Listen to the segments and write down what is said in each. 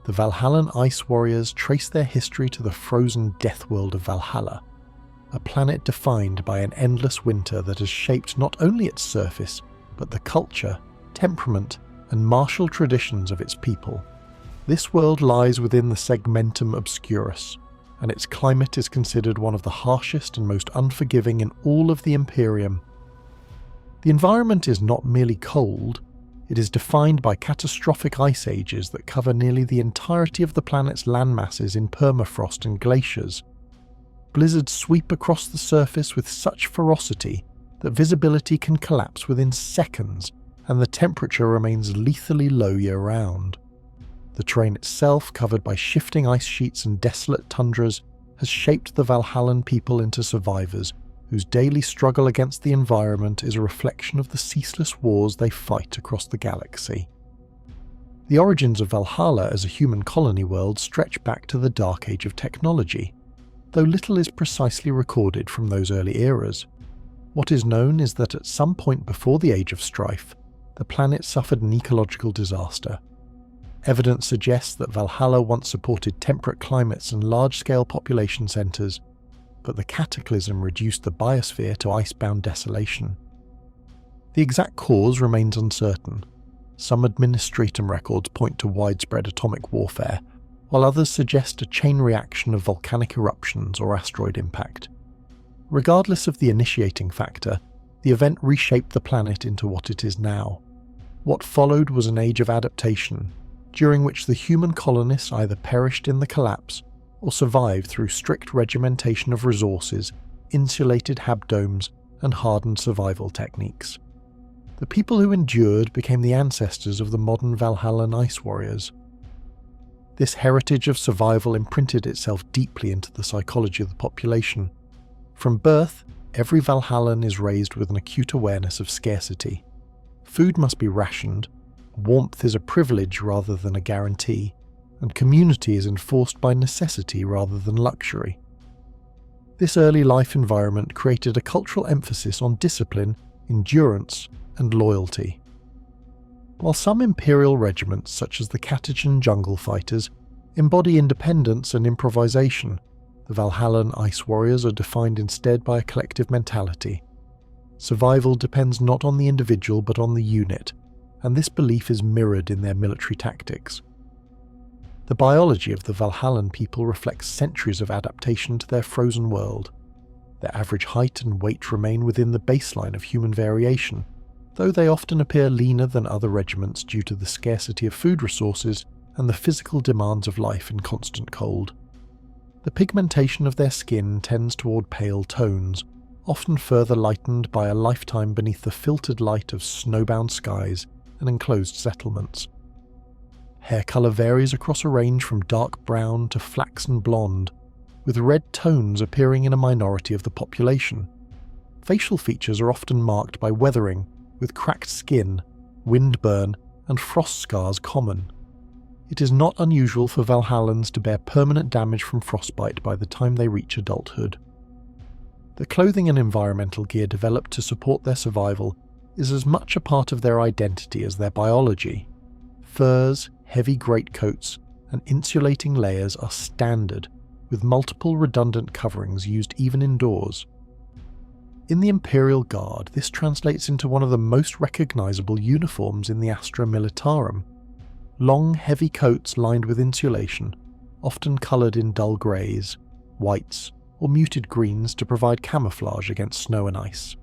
the Valhallan Ice Warriors trace their history to the frozen death world of Valhalla, a planet defined by an endless winter that has shaped not only its surface, but the culture, temperament, and martial traditions of its people. This world lies within the segmentum obscurus, and its climate is considered one of the harshest and most unforgiving in all of the Imperium. The environment is not merely cold, it is defined by catastrophic ice ages that cover nearly the entirety of the planet's landmasses in permafrost and glaciers. Blizzards sweep across the surface with such ferocity that visibility can collapse within seconds, and the temperature remains lethally low year-round. The terrain itself, covered by shifting ice sheets and desolate tundras, has shaped the Valhallan people into survivors whose daily struggle against the environment is a reflection of the ceaseless wars they fight across the galaxy. The origins of Valhalla as a human colony world stretch back to the Dark Age of technology, though little is precisely recorded from those early eras. What is known is that at some point before the Age of Strife, the planet suffered an ecological disaster. Evidence suggests that Valhalla once supported temperate climates and large-scale population centres, but the cataclysm reduced the biosphere to icebound desolation. The exact cause remains uncertain. Some administratum records point to widespread atomic warfare, while others suggest a chain reaction of volcanic eruptions or asteroid impact. Regardless of the initiating factor, the event reshaped the planet into what it is now. What followed was an age of adaptation, during which the human colonists either perished in the collapse or survived through strict regimentation of resources, insulated habdomes, and hardened survival techniques. The people who endured became the ancestors of the modern Valhallan Ice Warriors. This heritage of survival imprinted itself deeply into the psychology of the population. From birth, every Valhallan is raised with an acute awareness of scarcity. Food must be rationed, warmth is a privilege rather than a guarantee, and community is enforced by necessity rather than luxury. This early life environment created a cultural emphasis on discipline, endurance, and loyalty. While some Imperial regiments, such as the Attrition jungle fighters, embody independence and improvisation, the Valhallan Ice Warriors are defined instead by a collective mentality. Survival depends not on the individual but on the unit, and this belief is mirrored in their military tactics. The biology of the Valhallan people reflects centuries of adaptation to their frozen world. Their average height and weight remain within the baseline of human variation, though they often appear leaner than other regiments due to the scarcity of food resources and the physical demands of life in constant cold. The pigmentation of their skin tends toward pale tones, often further lightened by a lifetime beneath the filtered light of snowbound skies and enclosed settlements. Hair colour varies across a range from dark brown to flaxen blonde, with red tones appearing in a minority of the population. Facial features are often marked by weathering, with cracked skin, windburn, and frost scars common. It is not unusual for Valhallans to bear permanent damage from frostbite by the time they reach adulthood. The clothing and environmental gear developed to support their survival is as much a part of their identity as their biology. Furs, heavy greatcoats, and insulating layers are standard, with multiple redundant coverings used even indoors. In the Imperial Guard, this translates into one of the most recognizable uniforms in the Astra Militarum. Long, heavy coats lined with insulation, often colored in dull greys, whites, or muted greens to provide camouflage against snow and ice.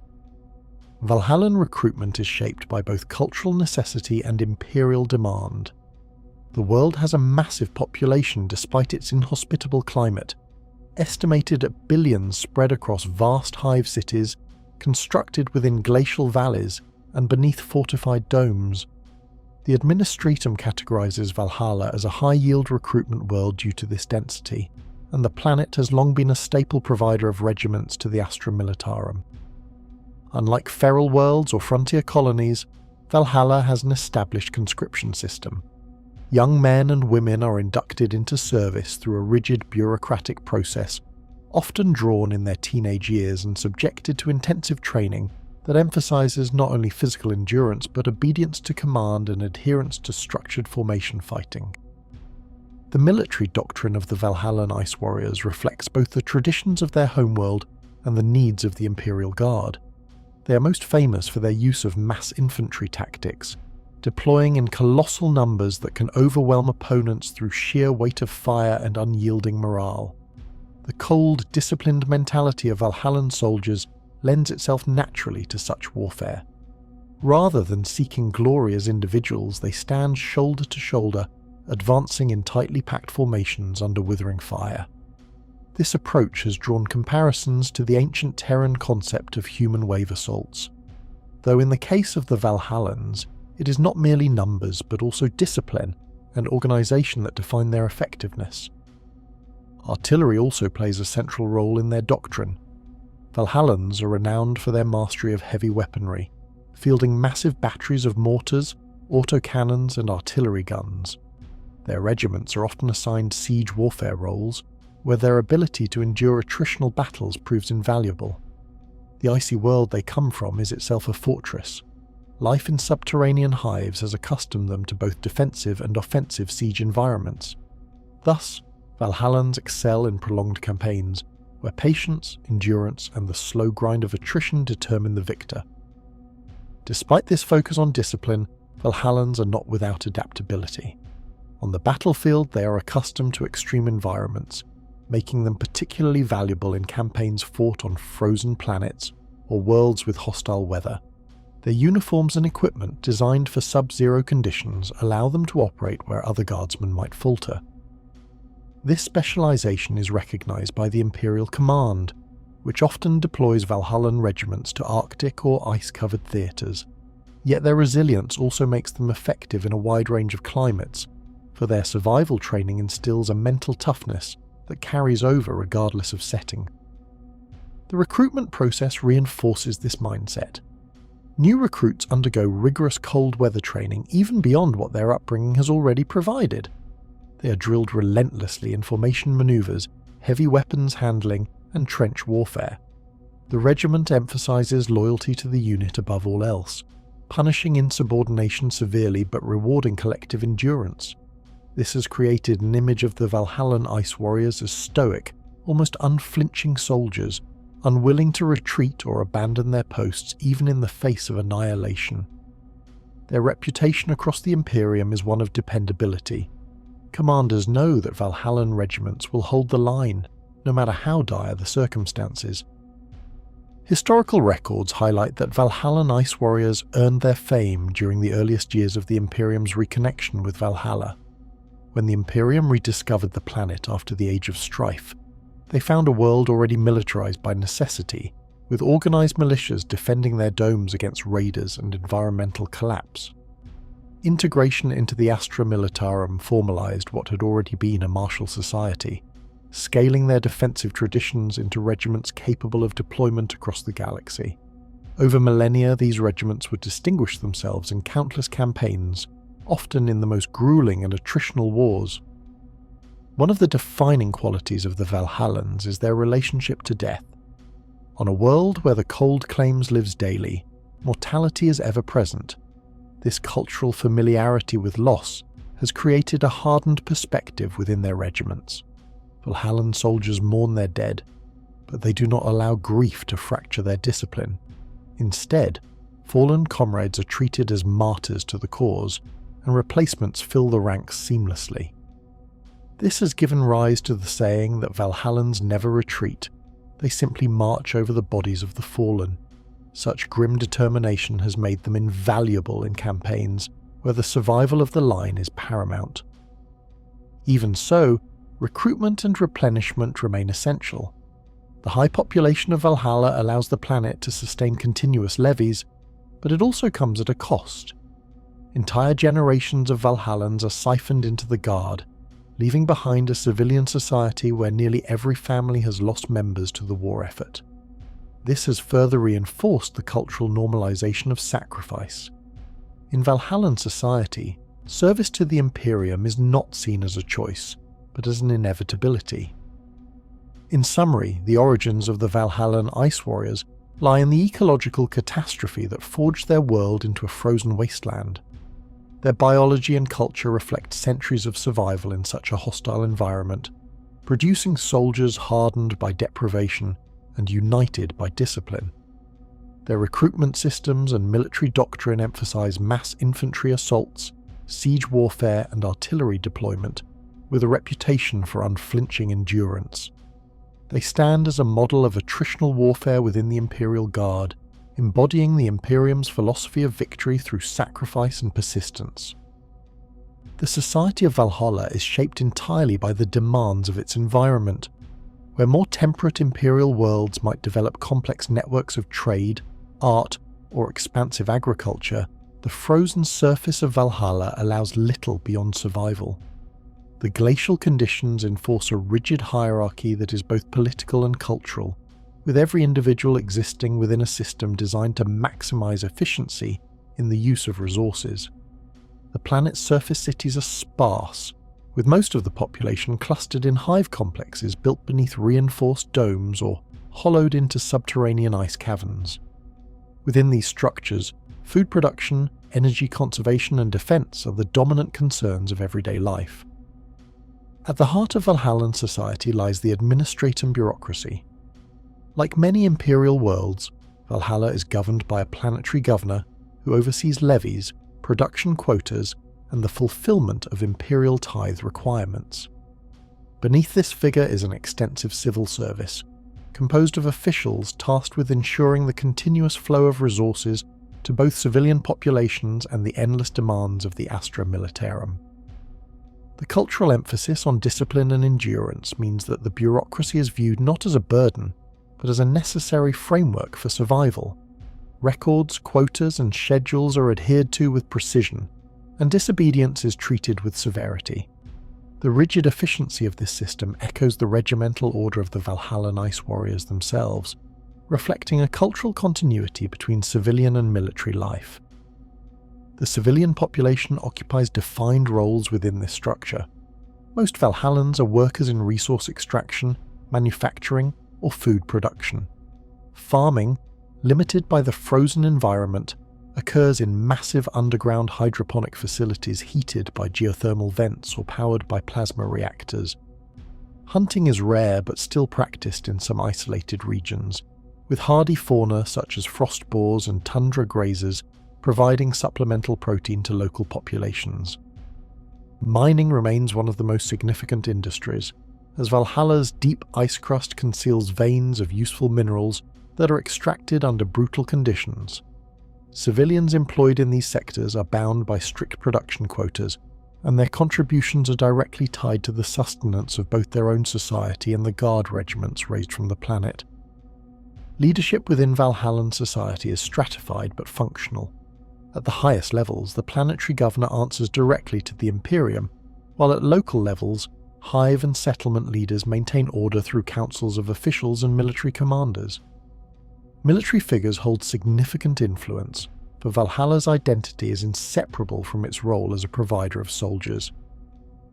Valhallan recruitment is shaped by both cultural necessity and imperial demand. The world has a massive population despite its inhospitable climate, estimated at billions spread across vast hive cities, constructed within glacial valleys and beneath fortified domes. The administratum categorizes Valhalla as a high-yield recruitment world due to this density, and the planet has long been a staple provider of regiments to the Astra Militarum. Unlike feral worlds or frontier colonies, Valhalla has an established conscription system. Young men and women are inducted into service through a rigid bureaucratic process, often drawn in their teenage years and subjected to intensive training that emphasizes not only physical endurance but obedience to command and adherence to structured formation fighting. The military doctrine of the Valhallan Ice Warriors reflects both the traditions of their homeworld and the needs of the Imperial Guard. They are most famous for their use of mass infantry tactics, deploying in colossal numbers that can overwhelm opponents through sheer weight of fire and unyielding morale. The cold, disciplined mentality of Valhallan soldiers lends itself naturally to such warfare. Rather than seeking glory as individuals, they stand shoulder to shoulder, advancing in tightly packed formations under withering fire. This approach has drawn comparisons to the ancient Terran concept of human wave assaults. Though in the case of the Valhallans, it is not merely numbers but also discipline and organisation that define their effectiveness. Artillery also plays a central role in their doctrine. Valhallans are renowned for their mastery of heavy weaponry, fielding massive batteries of mortars, autocannons and artillery guns. Their regiments are often assigned siege warfare roles, where their ability to endure attritional battles proves invaluable. The icy world they come from is itself a fortress. Life in subterranean hives has accustomed them to both defensive and offensive siege environments. Thus, Valhallans excel in prolonged campaigns, where patience, endurance, and the slow grind of attrition determine the victor. Despite this focus on discipline, Valhallans are not without adaptability. On the battlefield, they are accustomed to extreme environments, making them particularly valuable in campaigns fought on frozen planets or worlds with hostile weather. Their uniforms and equipment designed for sub-zero conditions allow them to operate where other guardsmen might falter. This specialization is recognized by the Imperial Command, which often deploys Valhallan regiments to Arctic or ice-covered theatres. Yet their resilience also makes them effective in a wide range of climates, for their survival training instills a mental toughness that carries over regardless of setting. The recruitment process reinforces this mindset. New recruits undergo rigorous cold weather training even beyond what their upbringing has already provided. They are drilled relentlessly in formation maneuvers, heavy weapons handling, and trench warfare. The regiment emphasizes loyalty to the unit above all else, punishing insubordination severely but rewarding collective endurance. This has created an image of the Valhallan Ice Warriors as stoic, almost unflinching soldiers, unwilling to retreat or abandon their posts even in the face of annihilation. Their reputation across the Imperium is one of dependability. Commanders know that Valhallan regiments will hold the line, no matter how dire the circumstances. Historical records highlight that Valhallan Ice Warriors earned their fame during the earliest years of the Imperium's reconnection with Valhalla. When the Imperium rediscovered the planet after the Age of Strife, they found a world already militarized by necessity, with organized militias defending their domes against raiders and environmental collapse. Integration into the Astra Militarum formalized what had already been a martial society, scaling their defensive traditions into regiments capable of deployment across the galaxy. Over millennia, these regiments would distinguish themselves in countless campaigns, often in the most grueling and attritional wars. One of the defining qualities of the Valhallans is their relationship to death. On a world where the cold claims lives daily, mortality is ever present. This cultural familiarity with loss has created a hardened perspective within their regiments. Valhallan soldiers mourn their dead, but they do not allow grief to fracture their discipline. Instead, fallen comrades are treated as martyrs to the cause, and replacements fill the ranks seamlessly. This has given rise to the saying that Valhallans never retreat, they simply march over the bodies of the fallen. Such grim determination has made them invaluable in campaigns where the survival of the line is paramount. Even so, recruitment and replenishment remain essential. The high population of Valhalla allows the planet to sustain continuous levies, but it also comes at a cost. Entire generations of Valhallans are siphoned into the Guard, leaving behind a civilian society where nearly every family has lost members to the war effort. This has further reinforced the cultural normalization of sacrifice. In Valhallan society, service to the Imperium is not seen as a choice, but as an inevitability. In summary, the origins of the Valhallan Ice Warriors lie in the ecological catastrophe that forged their world into a frozen wasteland. Their biology and culture reflect centuries of survival in such a hostile environment, producing soldiers hardened by deprivation and united by discipline. Their recruitment systems and military doctrine emphasize mass infantry assaults, siege warfare and artillery deployment, with a reputation for unflinching endurance. They stand as a model of attritional warfare within the Imperial Guard, embodying the Imperium's philosophy of victory through sacrifice and persistence. The society of Valhalla is shaped entirely by the demands of its environment. Where more temperate Imperial worlds might develop complex networks of trade, art, or expansive agriculture, the frozen surface of Valhalla allows little beyond survival. The glacial conditions enforce a rigid hierarchy that is both political and cultural, with every individual existing within a system designed to maximize efficiency in the use of resources. The planet's surface cities are sparse, with most of the population clustered in hive complexes built beneath reinforced domes or hollowed into subterranean ice caverns. Within these structures, food production, energy conservation and defense are the dominant concerns of everyday life. At the heart of Valhallan society lies the administratum bureaucracy. Like many imperial worlds, Valhalla is governed by a planetary governor who oversees levies, production quotas, and the fulfillment of imperial tithe requirements. Beneath this figure is an extensive civil service, composed of officials tasked with ensuring the continuous flow of resources to both civilian populations and the endless demands of the Astra Militarum. The cultural emphasis on discipline and endurance means that the bureaucracy is viewed not as a burden, but as a necessary framework for survival. Records, quotas, and schedules are adhered to with precision, and disobedience is treated with severity. The rigid efficiency of this system echoes the regimental order of the Valhallan Ice Warriors themselves, reflecting a cultural continuity between civilian and military life. The civilian population occupies defined roles within this structure. Most Valhallans are workers in resource extraction, manufacturing, or food production. Farming, limited by the frozen environment, occurs in massive underground hydroponic facilities heated by geothermal vents or powered by plasma reactors. Hunting is rare but still practiced in some isolated regions, with hardy fauna such as frost boars and tundra grazers providing supplemental protein to local populations. Mining remains one of the most significant industries, as Valhalla's deep ice crust conceals veins of useful minerals that are extracted under brutal conditions. Civilians employed in these sectors are bound by strict production quotas, and their contributions are directly tied to the sustenance of both their own society and the guard regiments raised from the planet. Leadership within Valhallan society is stratified but functional. At the highest levels, the planetary governor answers directly to the Imperium, while at local levels, hive and settlement leaders maintain order through councils of officials and military commanders. Military figures hold significant influence, for Valhalla's identity is inseparable from its role as a provider of soldiers.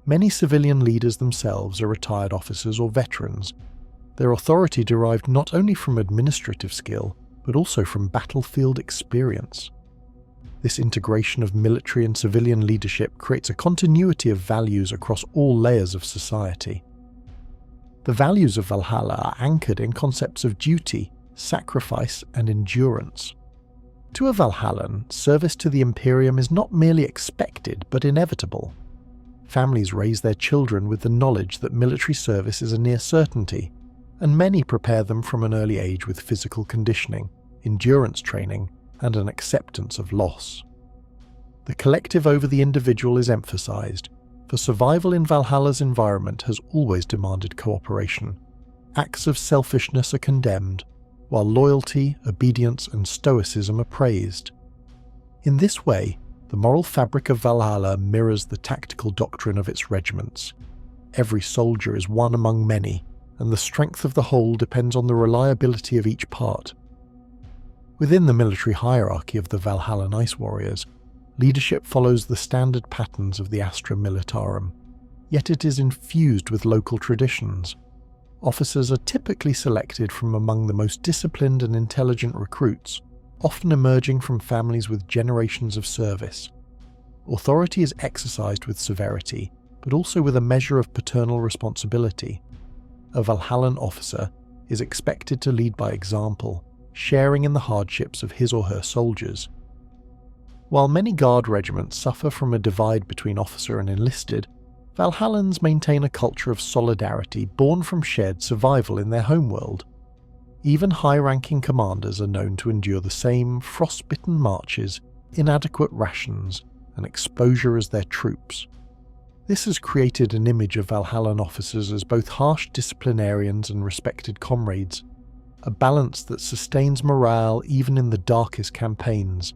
Many civilian leaders themselves are retired officers or veterans, their authority derived not only from administrative skill, but also from battlefield experience. This integration of military and civilian leadership creates a continuity of values across all layers of society. The values of Valhalla are anchored in concepts of duty, sacrifice, and endurance. To a Valhallan, service to the Imperium is not merely expected but inevitable. Families raise their children with the knowledge that military service is a near certainty, and many prepare them from an early age with physical conditioning, endurance training, and an acceptance of loss. The collective over the individual is emphasized, for survival in Valhalla's environment has always demanded cooperation. Acts of selfishness are condemned, while loyalty, obedience, and stoicism are praised. In this way, the moral fabric of Valhalla mirrors the tactical doctrine of its regiments. Every soldier is one among many, and the strength of the whole depends on the reliability of each part. Within the military hierarchy of the Valhallan Ice Warriors, leadership follows the standard patterns of the Astra Militarum, yet it is infused with local traditions. Officers are typically selected from among the most disciplined and intelligent recruits, often emerging from families with generations of service. Authority is exercised with severity, but also with a measure of paternal responsibility. A Valhallan officer is expected to lead by example, sharing in the hardships of his or her soldiers. While many Guard regiments suffer from a divide between officer and enlisted, Valhallans maintain a culture of solidarity born from shared survival in their homeworld. Even high-ranking commanders are known to endure the same frostbitten marches, inadequate rations, and exposure as their troops. This has created an image of Valhallan officers as both harsh disciplinarians and respected comrades, a balance that sustains morale even in the darkest campaigns.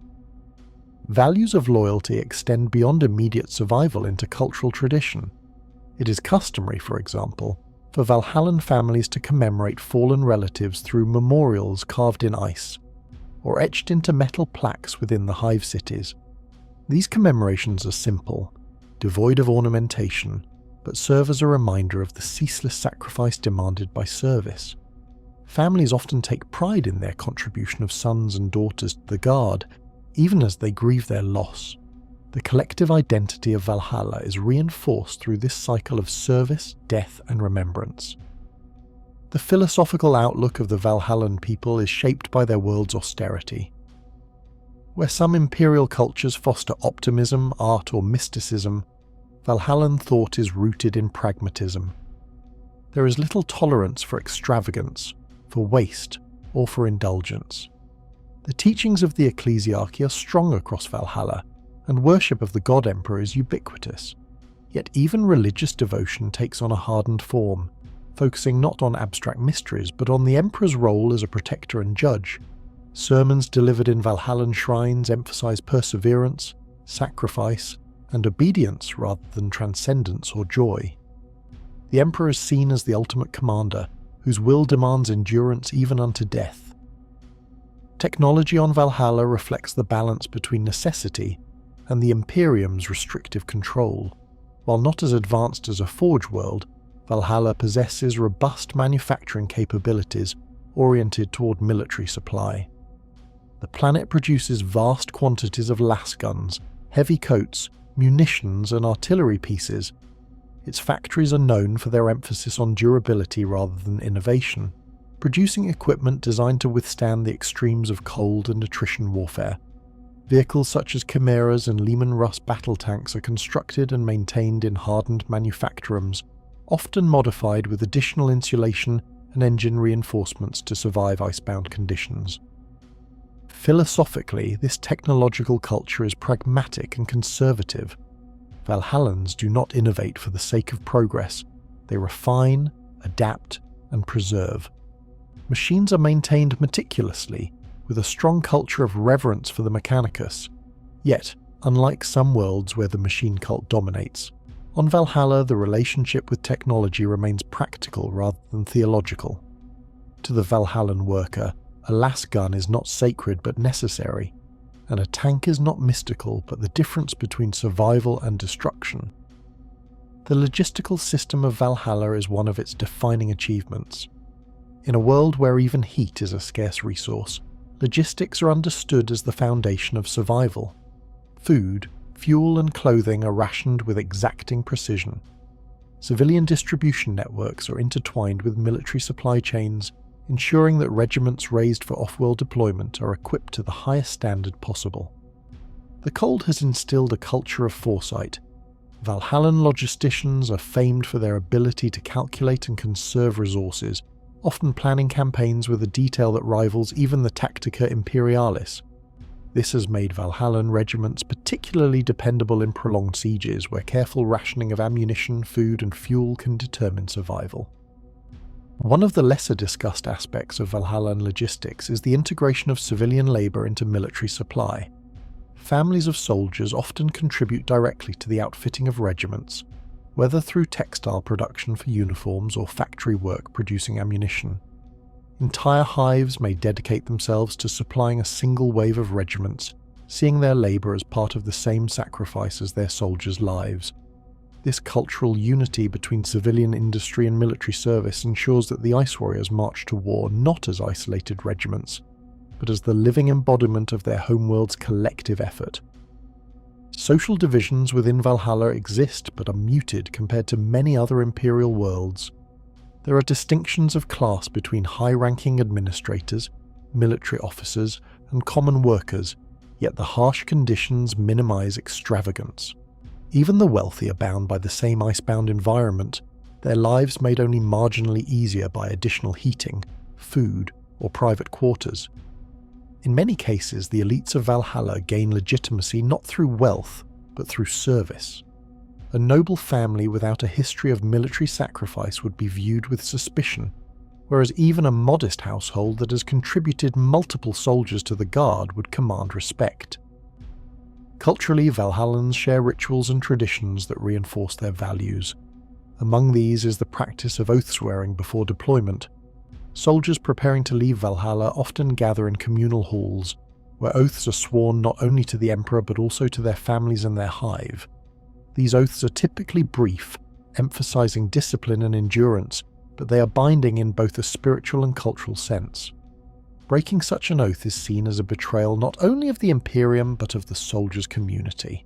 Values of loyalty extend beyond immediate survival into cultural tradition. It is customary, for example, for Valhallan families to commemorate fallen relatives through memorials carved in ice, or etched into metal plaques within the hive cities. These commemorations are simple, devoid of ornamentation, but serve as a reminder of the ceaseless sacrifice demanded by service. Families often take pride in their contribution of sons and daughters to the Guard, even as they grieve their loss. The collective identity of Valhalla is reinforced through this cycle of service, death, and remembrance. The philosophical outlook of the Valhallan people is shaped by their world's austerity. Where some imperial cultures foster optimism, art, or mysticism, Valhallan thought is rooted in pragmatism. There is little tolerance for extravagance, for waste, or for indulgence. The teachings of the ecclesiarchy are strong across Valhalla, and worship of the god emperor is ubiquitous. Yet even religious devotion takes on a hardened form, focusing not on abstract mysteries but on the emperor's role as a protector and judge. Sermons delivered in Valhallan shrines emphasize perseverance, sacrifice, and obedience rather than transcendence or joy. The emperor is seen as the ultimate commander, whose will demands endurance even unto death. Technology on Valhalla reflects the balance between necessity and the Imperium's restrictive control. While not as advanced as a Forge world, Valhalla possesses robust manufacturing capabilities oriented toward military supply. The planet produces vast quantities of lasguns, heavy coats, munitions, and artillery pieces. Its factories are known for their emphasis on durability rather than innovation, producing equipment designed to withstand the extremes of cold and attrition warfare. Vehicles such as chimeras and Lehman Russ battle tanks are constructed and maintained in hardened manufactorums, often modified with additional insulation and engine reinforcements to survive icebound conditions. Philosophically, this technological culture is pragmatic and conservative. Valhallans do not innovate for the sake of progress. They refine, adapt, and preserve. Machines are maintained meticulously, with a strong culture of reverence for the mechanicus. Yet, unlike some worlds where the machine cult dominates, on Valhalla the relationship with technology remains practical rather than theological. To the Valhallan worker, a lasgun is not sacred but necessary, and a tank is not mystical but the difference between survival and destruction. The logistical system of Valhalla is one of its defining achievements. In a world where even heat is a scarce resource, logistics are understood as the foundation of survival. Food, fuel, and clothing are rationed with exacting precision. Civilian distribution networks are intertwined with military supply chains, ensuring that regiments raised for off-world deployment are equipped to the highest standard possible. The Cold has instilled a culture of foresight. Valhallan logisticians are famed for their ability to calculate and conserve resources, often planning campaigns with a detail that rivals even the Tactica Imperialis. This has made Valhallan regiments particularly dependable in prolonged sieges where careful rationing of ammunition, food, and fuel can determine survival. One of the lesser discussed aspects of Valhallan logistics is the integration of civilian labour into military supply. Families of soldiers often contribute directly to the outfitting of regiments, whether through textile production for uniforms or factory work producing ammunition. Entire hives may dedicate themselves to supplying a single wave of regiments, seeing their labour as part of the same sacrifice as their soldiers' lives. This cultural unity between civilian industry and military service ensures that the Ice Warriors march to war not as isolated regiments, but as the living embodiment of their homeworld's collective effort. Social divisions within Valhalla exist but are muted compared to many other Imperial worlds. There are distinctions of class between high-ranking administrators, military officers, and common workers, yet the harsh conditions minimize extravagance. Even the wealthy are bound by the same icebound environment, their lives made only marginally easier by additional heating, food, or private quarters. In many cases, the elites of Valhalla gain legitimacy not through wealth, but through service. A noble family without a history of military sacrifice would be viewed with suspicion, whereas even a modest household that has contributed multiple soldiers to the Guard would command respect. Culturally, Valhallans share rituals and traditions that reinforce their values. Among these is the practice of oath-swearing before deployment. Soldiers preparing to leave Valhalla often gather in communal halls, where oaths are sworn not only to the Emperor but also to their families and their hive. These oaths are typically brief, emphasizing discipline and endurance, but they are binding in both a spiritual and cultural sense. Breaking such an oath is seen as a betrayal not only of the Imperium but of the soldiers' community.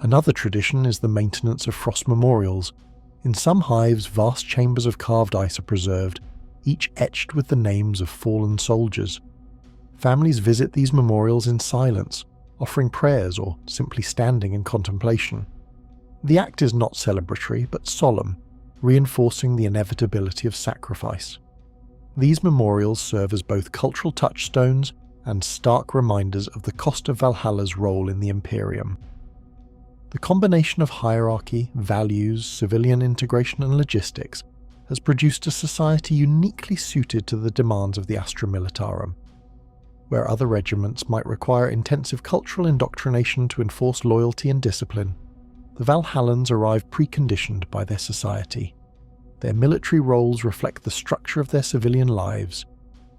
Another tradition is the maintenance of frost memorials. In some hives, vast chambers of carved ice are preserved, each etched with the names of fallen soldiers. Families visit these memorials in silence, offering prayers or simply standing in contemplation. The act is not celebratory but solemn, reinforcing the inevitability of sacrifice. These memorials serve as both cultural touchstones and stark reminders of the cost of Valhalla's role in the Imperium. The combination of hierarchy, values, civilian integration and logistics has produced a society uniquely suited to the demands of the Astra Militarum. Where other regiments might require intensive cultural indoctrination to enforce loyalty and discipline, the Valhallans arrive preconditioned by their society. Their military roles reflect the structure of their civilian lives.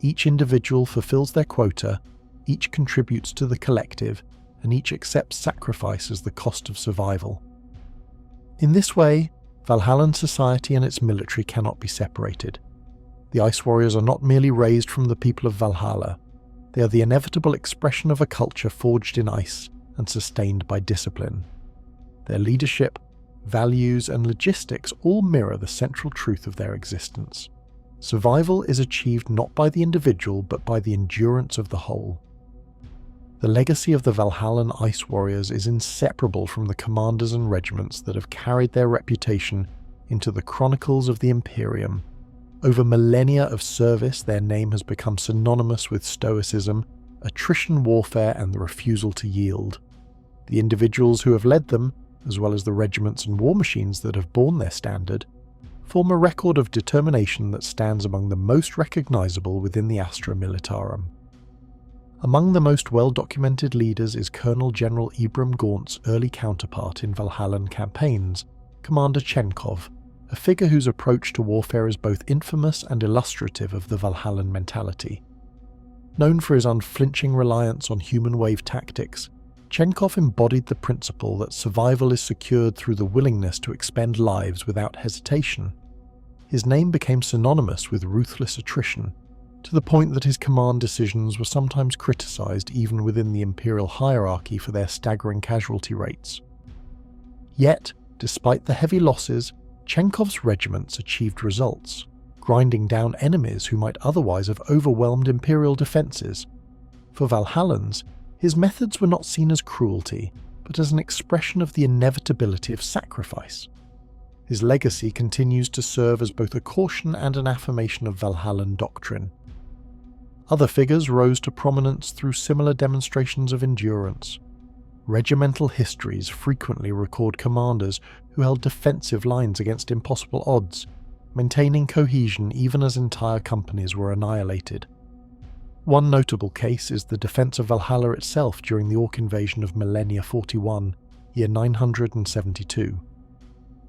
Each individual fulfills their quota, each contributes to the collective, and each accepts sacrifice as the cost of survival. In this way, Valhallan society and its military cannot be separated. The Ice Warriors are not merely raised from the people of Valhalla. They are the inevitable expression of a culture forged in ice and sustained by discipline. Their leadership, values, and logistics all mirror the central truth of their existence. Survival is achieved not by the individual but by the endurance of the whole. The legacy of the Valhallan Ice Warriors is inseparable from the commanders and regiments that have carried their reputation into the chronicles of the Imperium. Over millennia of service, their name has become synonymous with Stoicism, attrition warfare, and the refusal to yield. The individuals who have led them, as well as the regiments and war machines that have borne their standard, form a record of determination that stands among the most recognizable within the Astra Militarum. Among the most well-documented leaders is Colonel General Ibram Gaunt's early counterpart in Valhallan campaigns, Commander Chenkov, a figure whose approach to warfare is both infamous and illustrative of the Valhallan mentality. Known for his unflinching reliance on human wave tactics, Chenkov embodied the principle that survival is secured through the willingness to expend lives without hesitation. His name became synonymous with ruthless attrition, to the point that his command decisions were sometimes criticized even within the Imperial hierarchy for their staggering casualty rates. Yet, despite the heavy losses, Chenkov's regiments achieved results, grinding down enemies who might otherwise have overwhelmed Imperial defences. For Valhallans, his methods were not seen as cruelty, but as an expression of the inevitability of sacrifice. His legacy continues to serve as both a caution and an affirmation of Valhallan doctrine. Other figures rose to prominence through similar demonstrations of endurance. Regimental histories frequently record commanders who held defensive lines against impossible odds, maintaining cohesion even as entire companies were annihilated. One notable case is the defense of Valhalla itself during the Orc invasion of Millennia 41, year 972.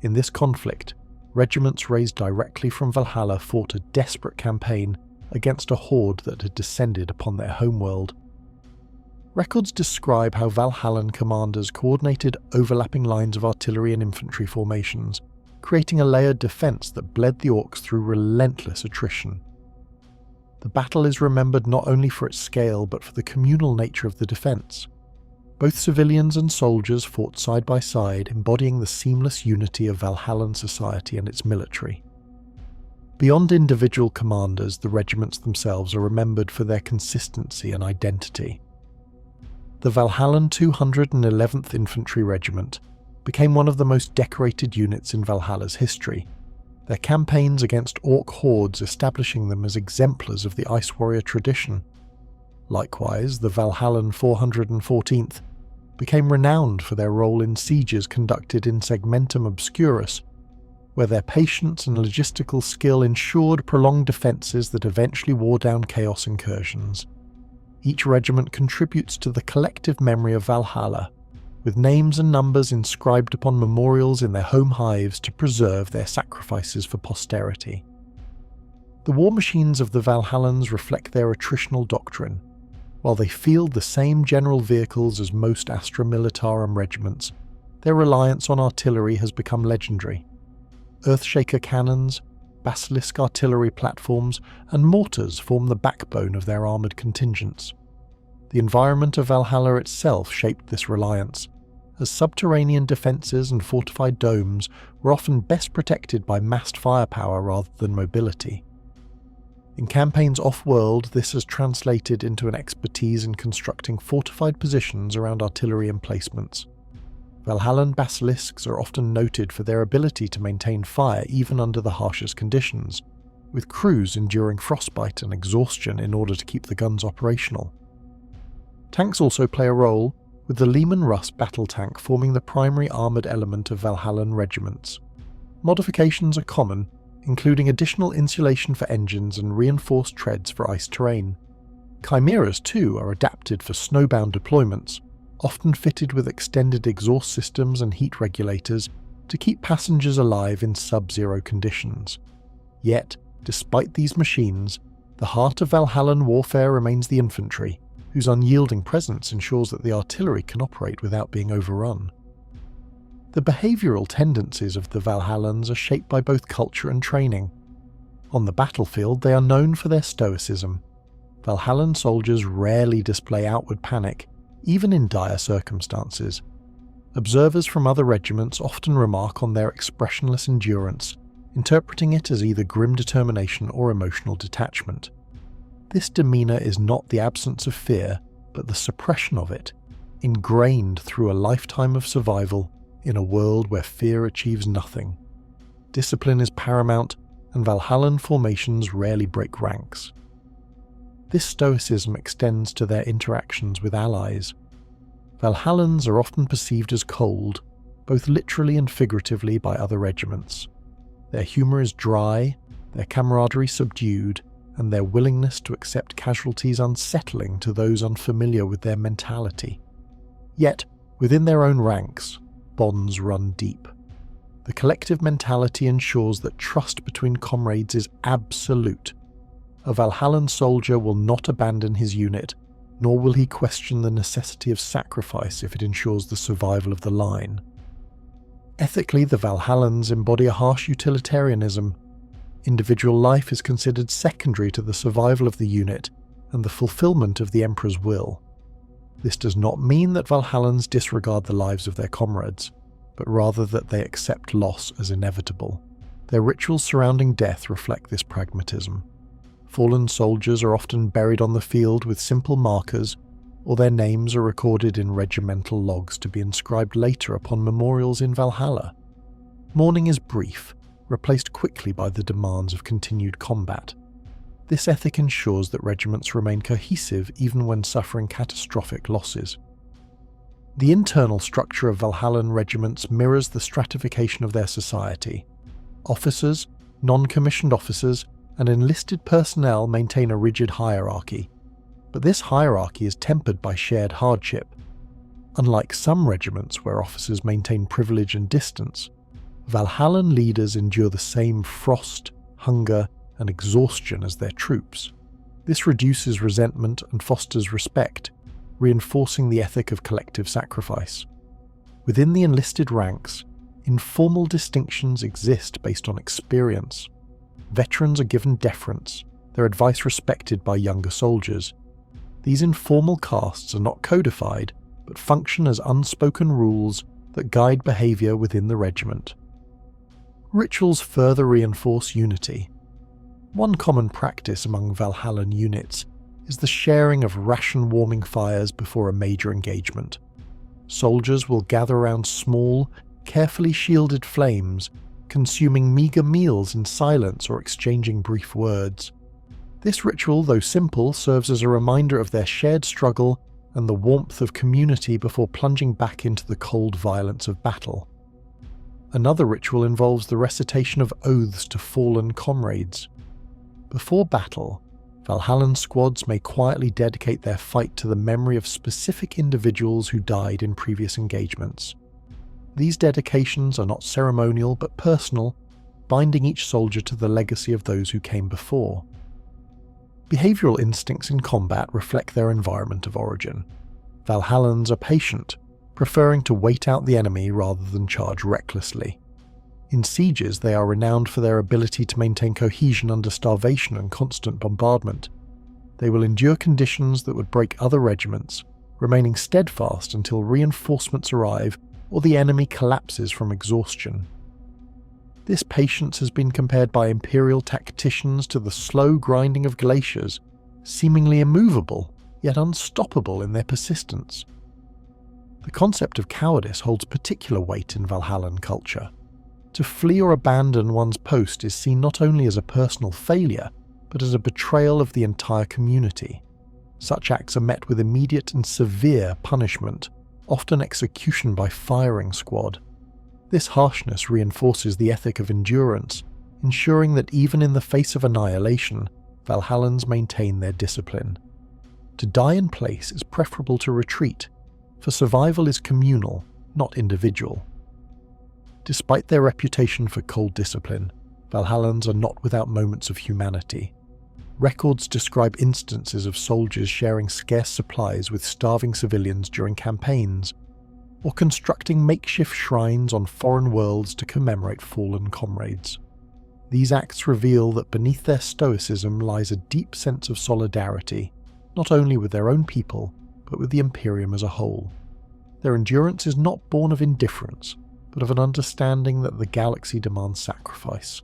In this conflict, regiments raised directly from Valhalla fought a desperate campaign against a horde that had descended upon their homeworld. Records describe how Valhallan commanders coordinated overlapping lines of artillery and infantry formations, creating a layered defense that bled the Orcs through relentless attrition. The battle is remembered not only for its scale but for the communal nature of the defense. Both civilians and soldiers fought side by side, embodying the seamless unity of Valhallan society and its military. Beyond individual commanders, the regiments themselves are remembered for their consistency and identity. The Valhallan 211th Infantry Regiment became one of the most decorated units in Valhalla's history, their campaigns against orc hordes establishing them as exemplars of the Ice Warrior tradition. Likewise, the Valhallan 414th became renowned for their role in sieges conducted in Segmentum Obscurus, where their patience and logistical skill ensured prolonged defences that eventually wore down chaos incursions. Each regiment contributes to the collective memory of Valhalla, with names and numbers inscribed upon memorials in their home hives to preserve their sacrifices for posterity. The war machines of the Valhallans reflect their attritional doctrine. While they field the same general vehicles as most Astra Militarum regiments, their reliance on artillery has become legendary. Earthshaker cannons, basilisk artillery platforms, and mortars form the backbone of their armoured contingents. The environment of Valhalla itself shaped this reliance, as subterranean defences and fortified domes were often best protected by massed firepower rather than mobility. In campaigns off-world, this has translated into an expertise in constructing fortified positions around artillery emplacements. Valhallan basilisks are often noted for their ability to maintain fire even under the harshest conditions, with crews enduring frostbite and exhaustion in order to keep the guns operational. Tanks also play a role, with the Lehman Russ battle tank forming the primary armoured element of Valhallan regiments. Modifications are common, including additional insulation for engines and reinforced treads for ice terrain. Chimeras, too, are adapted for snowbound deployments, often fitted with extended exhaust systems and heat regulators to keep passengers alive in sub-zero conditions. Yet, despite these machines, the heart of Valhallan warfare remains the infantry, whose unyielding presence ensures that the artillery can operate without being overrun. The behavioural tendencies of the Valhallans are shaped by both culture and training. On the battlefield, they are known for their stoicism. Valhallan soldiers rarely display outward panic, even in dire circumstances. Observers from other regiments often remark on their expressionless endurance, interpreting it as either grim determination or emotional detachment. This demeanour is not the absence of fear, but the suppression of it, ingrained through a lifetime of survival in a world where fear achieves nothing. Discipline is paramount, and Valhallan formations rarely break ranks. This stoicism extends to their interactions with allies. Valhallans are often perceived as cold, both literally and figuratively, by other regiments. Their humour is dry, their camaraderie subdued, and their willingness to accept casualties unsettling to those unfamiliar with their mentality. Yet, within their own ranks, bonds run deep. The collective mentality ensures that trust between comrades is absolute. A Valhallan soldier will not abandon his unit, nor will he question the necessity of sacrifice if it ensures the survival of the line. Ethically, the Valhallans embody a harsh utilitarianism. Individual life is considered secondary to the survival of the unit and the fulfillment of the Emperor's will. This does not mean that Valhallans disregard the lives of their comrades, but rather that they accept loss as inevitable. Their rituals surrounding death reflect this pragmatism. Fallen soldiers are often buried on the field with simple markers, or their names are recorded in regimental logs to be inscribed later upon memorials in Valhalla. Mourning is brief, replaced quickly by the demands of continued combat. This ethic ensures that regiments remain cohesive even when suffering catastrophic losses. The internal structure of Valhallan regiments mirrors the stratification of their society. Officers, non-commissioned officers, and enlisted personnel maintain a rigid hierarchy, but this hierarchy is tempered by shared hardship. Unlike some regiments where officers maintain privilege and distance, Valhallan leaders endure the same frost, hunger, and exhaustion as their troops. This reduces resentment and fosters respect, reinforcing the ethic of collective sacrifice. Within the enlisted ranks, informal distinctions exist based on experience. Veterans are given deference, their advice respected by younger soldiers. These informal castes are not codified, but but function as unspoken rules that guide behaviour within the regiment. Rituals further reinforce unity. One common practice among Valhallan units is the sharing of ration warming fires before a major engagement. Soldiers will gather around small, carefully shielded flames, consuming meagre meals in silence or exchanging brief words. This ritual, though simple, serves as a reminder of their shared struggle and the warmth of community before plunging back into the cold violence of battle. Another ritual involves the recitation of oaths to fallen comrades. Before battle, Valhallan squads may quietly dedicate their fight to the memory of specific individuals who died in previous engagements. These dedications are not ceremonial but personal, binding each soldier to the legacy of those who came before. Behavioural instincts in combat reflect their environment of origin. Valhallans are patient, preferring to wait out the enemy rather than charge recklessly. In sieges, they are renowned for their ability to maintain cohesion under starvation and constant bombardment. They will endure conditions that would break other regiments, remaining steadfast until reinforcements arrive or the enemy collapses from exhaustion. This patience has been compared by Imperial tacticians to the slow grinding of glaciers, seemingly immovable, yet unstoppable in their persistence. The concept of cowardice holds particular weight in Valhallan culture. To flee or abandon one's post is seen not only as a personal failure, but as a betrayal of the entire community. Such acts are met with immediate and severe punishment, often execution by firing squad. This harshness reinforces the ethic of endurance, ensuring that even in the face of annihilation, Valhallans maintain their discipline. To die in place is preferable to retreat, for survival is communal, not individual. Despite their reputation for cold discipline, Valhallans are not without moments of humanity. Records describe instances of soldiers sharing scarce supplies with starving civilians during campaigns, or constructing makeshift shrines on foreign worlds to commemorate fallen comrades. These acts reveal that beneath their stoicism lies a deep sense of solidarity, not only with their own people, but with the Imperium as a whole. Their endurance is not born of indifference, but of an understanding that the galaxy demands sacrifice,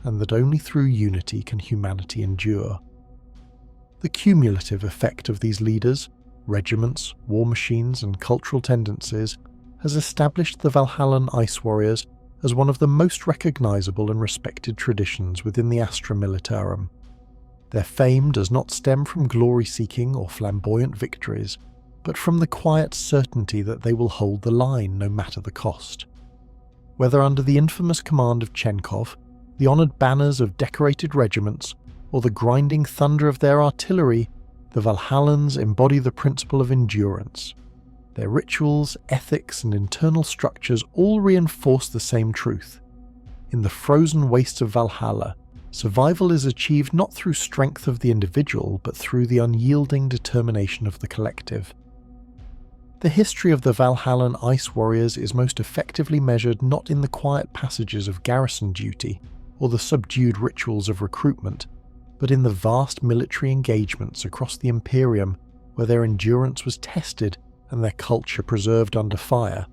and that only through unity can humanity endure. The cumulative effect of these leaders, regiments, war machines, and cultural tendencies has established the Valhallan Ice Warriors as one of the most recognizable and respected traditions within the Astra Militarum. Their fame does not stem from glory-seeking or flamboyant victories, but from the quiet certainty that they will hold the line no matter the cost. Whether under the infamous command of Chenkov, the honoured banners of decorated regiments, or the grinding thunder of their artillery, the Valhallans embody the principle of endurance. Their rituals, ethics, and internal structures all reinforce the same truth. In the frozen wastes of Valhalla, survival is achieved not through strength of the individual, but through the unyielding determination of the collective. The history of the Valhallan Ice Warriors is most effectively measured not in the quiet passages of garrison duty, or the subdued rituals of recruitment, but in the vast military engagements across the Imperium where their endurance was tested and their culture preserved under fire.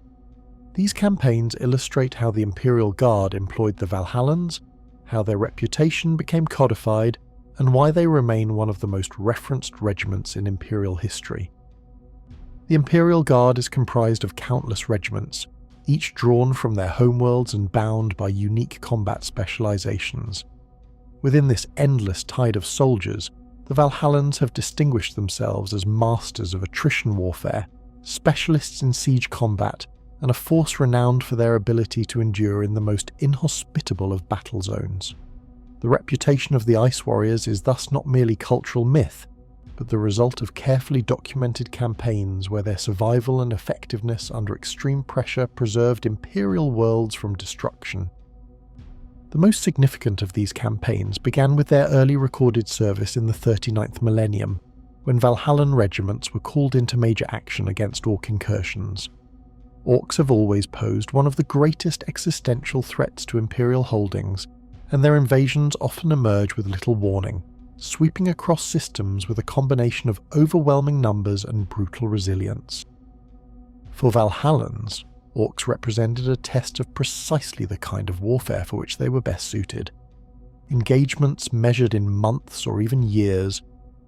These campaigns illustrate how the Imperial Guard employed the Valhallans, how their reputation became codified, and why they remain one of the most referenced regiments in Imperial history. The Imperial Guard is comprised of countless regiments, each drawn from their homeworlds and bound by unique combat specializations. Within this endless tide of soldiers, the Valhallans have distinguished themselves as masters of attrition warfare, specialists in siege combat, and a force renowned for their ability to endure in the most inhospitable of battle zones. The reputation of the Ice Warriors is thus not merely cultural myth, but the result of carefully documented campaigns where their survival and effectiveness under extreme pressure preserved Imperial worlds from destruction. The most significant of these campaigns began with their early recorded service in the 39th millennium, when Valhallan regiments were called into major action against Orc incursions. Orcs have always posed one of the greatest existential threats to Imperial holdings, and their invasions often emerge with little warning, sweeping across systems with a combination of overwhelming numbers and brutal resilience. For Valhallans, orcs represented a test of precisely the kind of warfare for which they were best suited. Engagements measured in months or even years,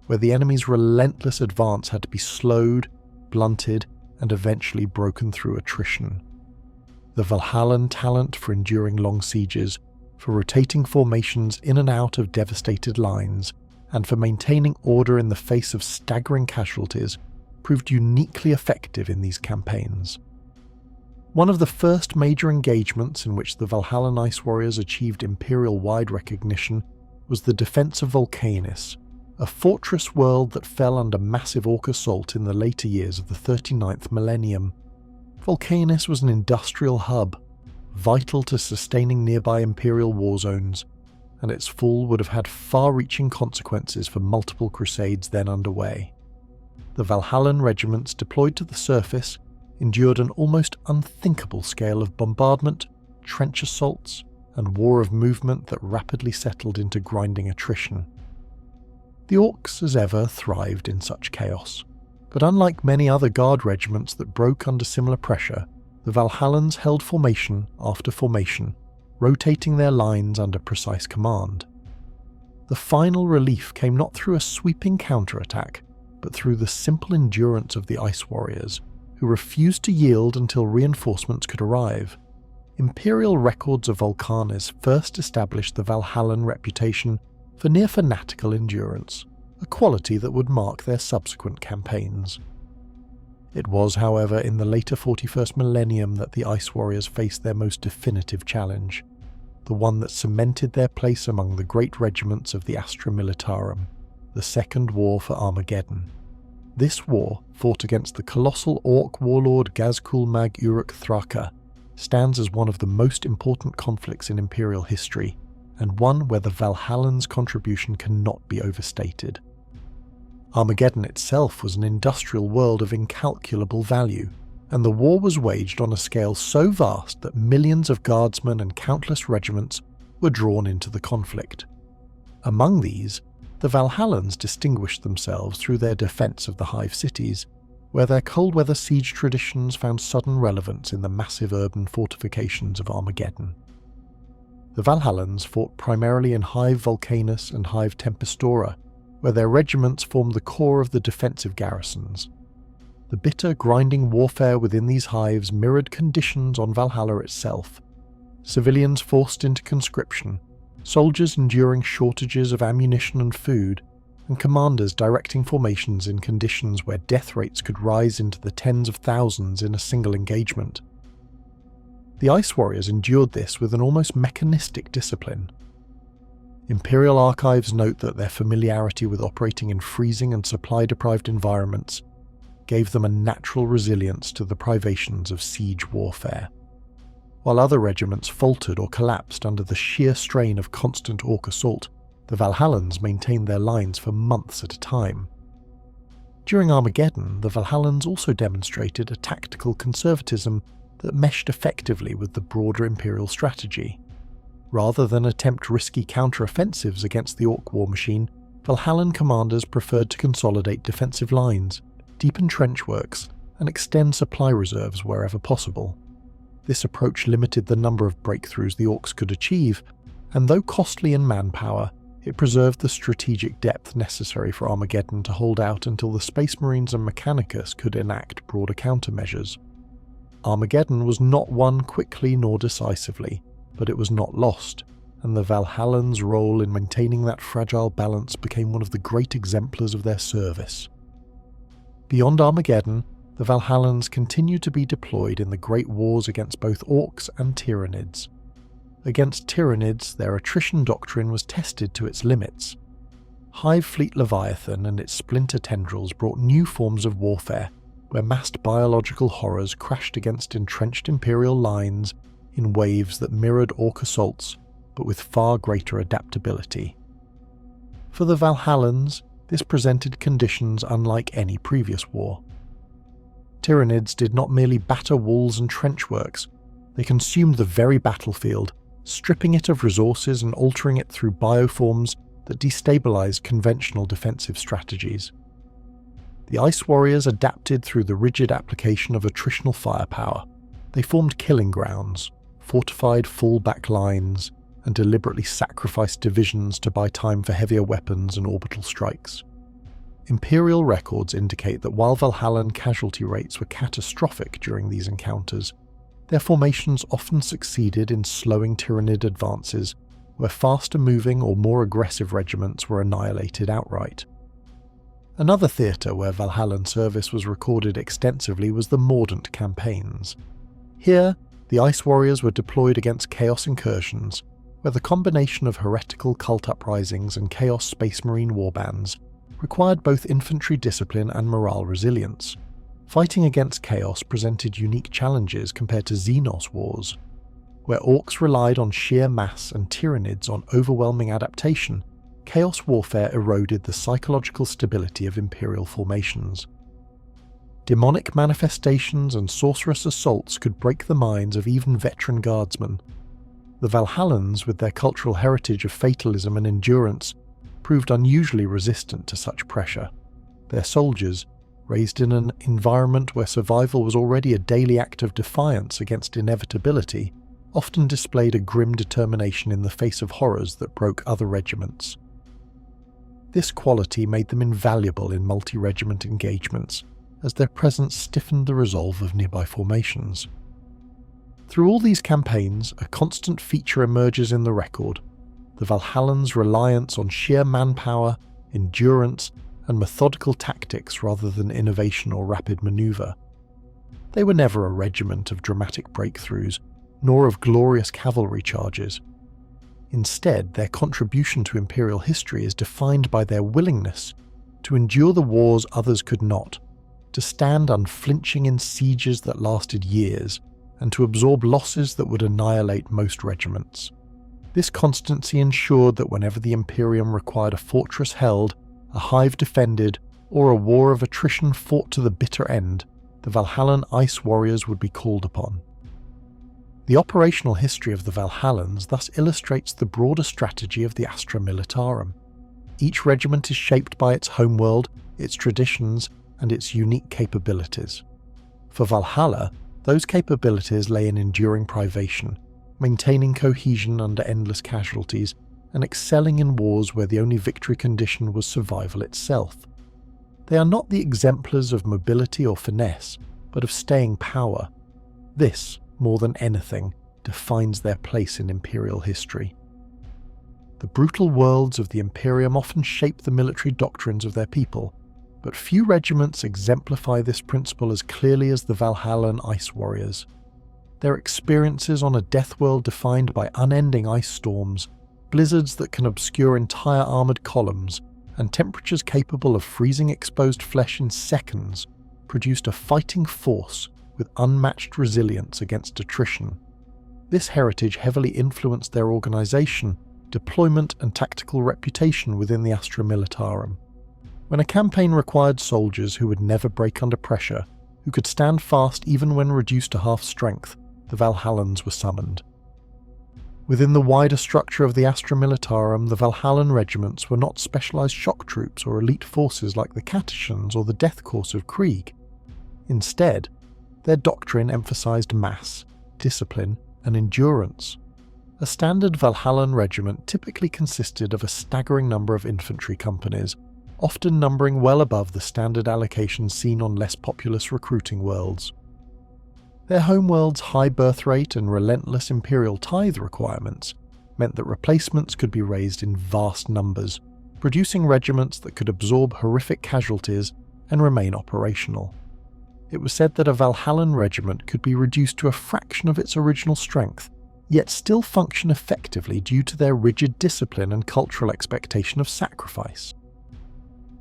where the enemy's relentless advance had to be slowed, blunted, and eventually broken through attrition. The Valhallan talent for enduring long sieges, for rotating formations in and out of devastated lines, and for maintaining order in the face of staggering casualties, proved uniquely effective in these campaigns. One of the first major engagements in which the Valhallan Ice Warriors achieved Imperial-wide recognition was the defense of Volcanis, a fortress world that fell under massive orc assault in the later years of the 39th millennium. Volcanis was an industrial hub, vital to sustaining nearby Imperial war zones, and its fall would have had far-reaching consequences for multiple crusades then underway. The Valhallan regiments deployed to the surface endured an almost unthinkable scale of bombardment, trench assaults, and war of movement that rapidly settled into grinding attrition. The orcs, as ever, thrived in such chaos, but unlike many other guard regiments that broke under similar pressure, the Valhallans held formation after formation, rotating their lines under precise command. The final relief came not through a sweeping counterattack, but through the simple endurance of the Ice Warriors, who refused to yield until reinforcements could arrive. Imperial records of Volcanis first established the Valhallan reputation for near-fanatical endurance, a quality that would mark their subsequent campaigns. It was, however, in the later 41st millennium that the Ice Warriors faced their most definitive challenge, the one that cemented their place among the great regiments of the Astra Militarum, the Second War for Armageddon. This war, fought against the colossal orc warlord Gazkul Mag Uruk Thraka, stands as one of the most important conflicts in Imperial history, and one where the Valhallans' contribution cannot be overstated. Armageddon itself was an industrial world of incalculable value, and the war was waged on a scale so vast that millions of guardsmen and countless regiments were drawn into the conflict. Among these, the Valhallans distinguished themselves through their defence of the hive cities, where their cold-weather siege traditions found sudden relevance in the massive urban fortifications of Armageddon. The Valhallans fought primarily in Hive Volcanus and Hive Tempestora, where their regiments formed the core of the defensive garrisons. The bitter, grinding warfare within these hives mirrored conditions on Valhalla itself. Civilians forced into conscription, soldiers enduring shortages of ammunition and food, and commanders directing formations in conditions where death rates could rise into the tens of thousands in a single engagement. The Ice Warriors endured this with an almost mechanistic discipline. Imperial archives note that their familiarity with operating in freezing and supply-deprived environments gave them a natural resilience to the privations of siege warfare. While other regiments faltered or collapsed under the sheer strain of constant orc assault, the Valhallans maintained their lines for months at a time. During Armageddon, the Valhallans also demonstrated a tactical conservatism that meshed effectively with the broader Imperial strategy. Rather than attempt risky counter-offensives against the orc war machine, Valhallan commanders preferred to consolidate defensive lines, deepen trench works, and extend supply reserves wherever possible. This approach limited the number of breakthroughs the orcs could achieve, and though costly in manpower, it preserved the strategic depth necessary for Armageddon to hold out until the Space Marines and Mechanicus could enact broader countermeasures. Armageddon was not won quickly nor decisively, but it was not lost, and the Valhallans' role in maintaining that fragile balance became one of the great exemplars of their service. Beyond Armageddon, the Valhallans continued to be deployed in the great wars against both orcs and Tyranids. Against Tyranids, their attrition doctrine was tested to its limits. Hive Fleet Leviathan and its splinter tendrils brought new forms of warfare, where massed biological horrors crashed against entrenched Imperial lines in waves that mirrored orc assaults, but with far greater adaptability. For the Valhallans, this presented conditions unlike any previous war. Tyranids did not merely batter walls and trenchworks, they consumed the very battlefield, stripping it of resources and altering it through bioforms that destabilized conventional defensive strategies. The Ice Warriors adapted through the rigid application of attritional firepower. They formed killing grounds, fortified full-back lines, and deliberately sacrificed divisions to buy time for heavier weapons and orbital strikes. Imperial records indicate that while Valhallan casualty rates were catastrophic during these encounters, their formations often succeeded in slowing Tyrannid advances, where faster-moving or more aggressive regiments were annihilated outright. Another theatre where Valhallan service was recorded extensively was the Mordant campaigns. Here, the Ice Warriors were deployed against Chaos incursions, where the combination of heretical cult uprisings and Chaos Space Marine warbands required both infantry discipline and morale resilience. Fighting against Chaos presented unique challenges compared to Xenos wars, where Orcs relied on sheer mass and Tyrannids on overwhelming adaptation. Chaos warfare eroded the psychological stability of Imperial formations. Demonic manifestations and sorcerous assaults could break the minds of even veteran guardsmen. The Valhallans, with their cultural heritage of fatalism and endurance, proved unusually resistant to such pressure. Their soldiers, raised in an environment where survival was already a daily act of defiance against inevitability, often displayed a grim determination in the face of horrors that broke other regiments. This quality made them invaluable in multi-regiment engagements, as their presence stiffened the resolve of nearby formations. Through all these campaigns, a constant feature emerges in the record: the Valhallans' reliance on sheer manpower, endurance, and methodical tactics rather than innovation or rapid maneuver. They were never a regiment of dramatic breakthroughs, nor of glorious cavalry charges. Instead, their contribution to Imperial history is defined by their willingness to endure the wars others could not, to stand unflinching in sieges that lasted years, and to absorb losses that would annihilate most regiments. This constancy ensured that whenever the Imperium required a fortress held, a hive defended, or a war of attrition fought to the bitter end, the Valhallan Ice Warriors would be called upon. The operational history of the Valhallans thus illustrates the broader strategy of the Astra Militarum. Each regiment is shaped by its homeworld, its traditions, and its unique capabilities. For Valhalla, those capabilities lay in enduring privation, maintaining cohesion under endless casualties, and excelling in wars where the only victory condition was survival itself. They are not the exemplars of mobility or finesse, but of staying power. This, more than anything, defines their place in Imperial history. The brutal worlds of the Imperium often shape the military doctrines of their people, but few regiments exemplify this principle as clearly as the Valhallan Ice Warriors. Their experiences on a death world defined by unending ice storms, blizzards that can obscure entire armoured columns, and temperatures capable of freezing exposed flesh in seconds, produced a fighting force with unmatched resilience against attrition. This heritage heavily influenced their organisation, deployment and tactical reputation within the Astra Militarum. When a campaign required soldiers who would never break under pressure, who could stand fast even when reduced to half strength, the Valhallans were summoned. Within the wider structure of the Astra Militarum, the Valhallan regiments were not specialised shock troops or elite forces like the Catechans or the Death Course of Krieg. Instead, their doctrine emphasised mass, discipline, and endurance. A standard Valhallan regiment typically consisted of a staggering number of infantry companies, often numbering well above the standard allocation seen on less populous recruiting worlds. Their homeworld's high birth rate and relentless imperial tithe requirements meant that replacements could be raised in vast numbers, producing regiments that could absorb horrific casualties and remain operational. It was said that a Valhallan regiment could be reduced to a fraction of its original strength, yet still function effectively due to their rigid discipline and cultural expectation of sacrifice.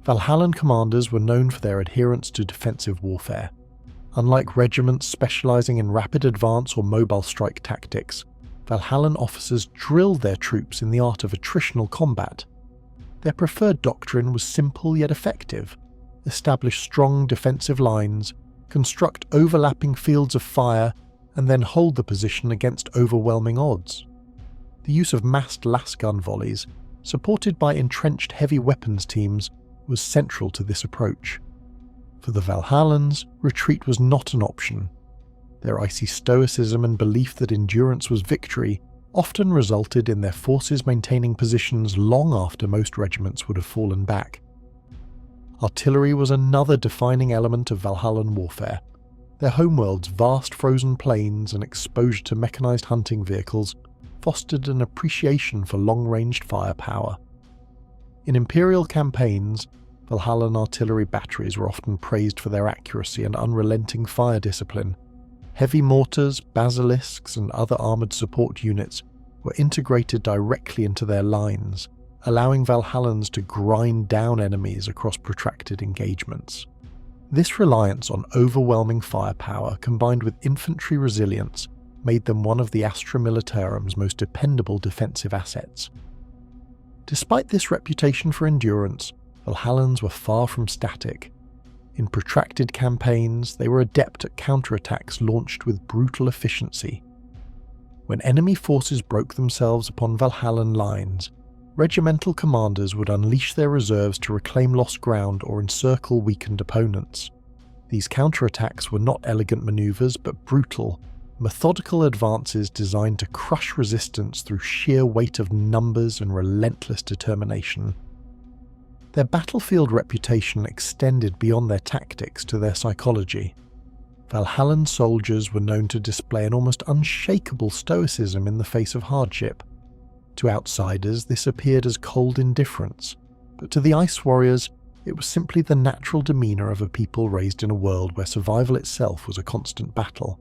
Valhallan commanders were known for their adherence to defensive warfare. Unlike regiments specialising in rapid advance or mobile strike tactics, Valhallan officers drilled their troops in the art of attritional combat. Their preferred doctrine was simple yet effective: establish strong defensive lines, construct overlapping fields of fire, and then hold the position against overwhelming odds. The use of massed lasgun volleys, supported by entrenched heavy weapons teams, was central to this approach. For the Valhallans, retreat was not an option. Their icy stoicism and belief that endurance was victory often resulted in their forces maintaining positions long after most regiments would have fallen back. Artillery was another defining element of Valhallan warfare. Their homeworld's vast frozen plains and exposure to mechanized hunting vehicles fostered an appreciation for long-ranged firepower. In Imperial campaigns, Valhallan artillery batteries were often praised for their accuracy and unrelenting fire discipline. Heavy mortars, basilisks, and other armoured support units were integrated directly into their lines, allowing Valhallans to grind down enemies across protracted engagements. This reliance on overwhelming firepower combined with infantry resilience made them one of the Astra Militarum's most dependable defensive assets. Despite this reputation for endurance, Valhallans were far from static. In protracted campaigns, they were adept at counterattacks launched with brutal efficiency. When enemy forces broke themselves upon Valhallan lines, regimental commanders would unleash their reserves to reclaim lost ground or encircle weakened opponents. These counterattacks were not elegant maneuvers but brutal, methodical advances designed to crush resistance through sheer weight of numbers and relentless determination. Their battlefield reputation extended beyond their tactics to their psychology. Valhallan soldiers were known to display an almost unshakable stoicism in the face of hardship. To outsiders, this appeared as cold indifference, but to the Ice Warriors, it was simply the natural demeanour of a people raised in a world where survival itself was a constant battle.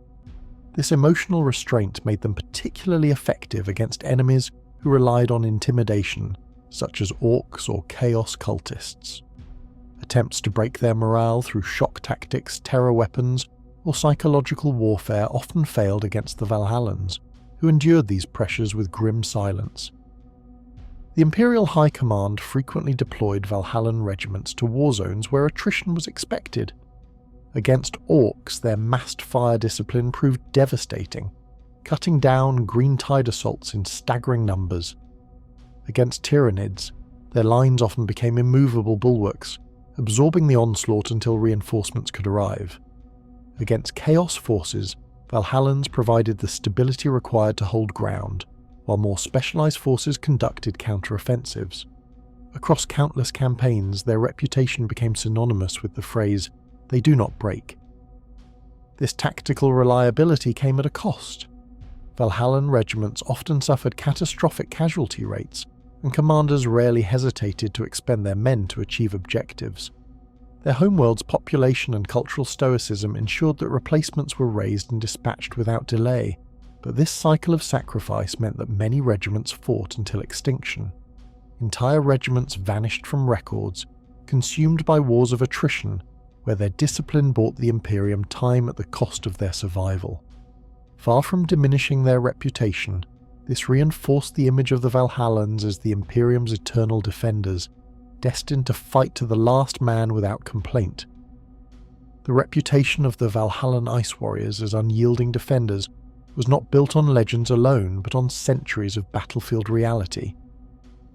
This emotional restraint made them particularly effective against enemies who relied on intimidation, such as orcs or chaos cultists. Attempts to break their morale through shock tactics, terror weapons, or psychological warfare often failed against the Valhallans, who endured these pressures with grim silence. The Imperial High Command frequently deployed Valhallan regiments to war zones where attrition was expected. Against orcs, their massed fire discipline proved devastating, cutting down green tide assaults in staggering numbers. Against Tyranids, their lines often became immovable bulwarks, absorbing the onslaught until reinforcements could arrive. Against Chaos forces, Valhallans provided the stability required to hold ground, while more specialised forces conducted counter-offensives. Across countless campaigns, their reputation became synonymous with the phrase, "they do not break." This tactical reliability came at a cost. Valhallan regiments often suffered catastrophic casualty rates, and commanders rarely hesitated to expend their men to achieve objectives. Their homeworld's population and cultural stoicism ensured that replacements were raised and dispatched without delay, but this cycle of sacrifice meant that many regiments fought until extinction. Entire regiments vanished from records, consumed by wars of attrition, where their discipline bought the Imperium time at the cost of their survival. Far from diminishing their reputation, this reinforced the image of the Valhallans as the Imperium's eternal defenders, destined to fight to the last man without complaint. The reputation of the Valhallan Ice Warriors as unyielding defenders was not built on legends alone, but on centuries of battlefield reality.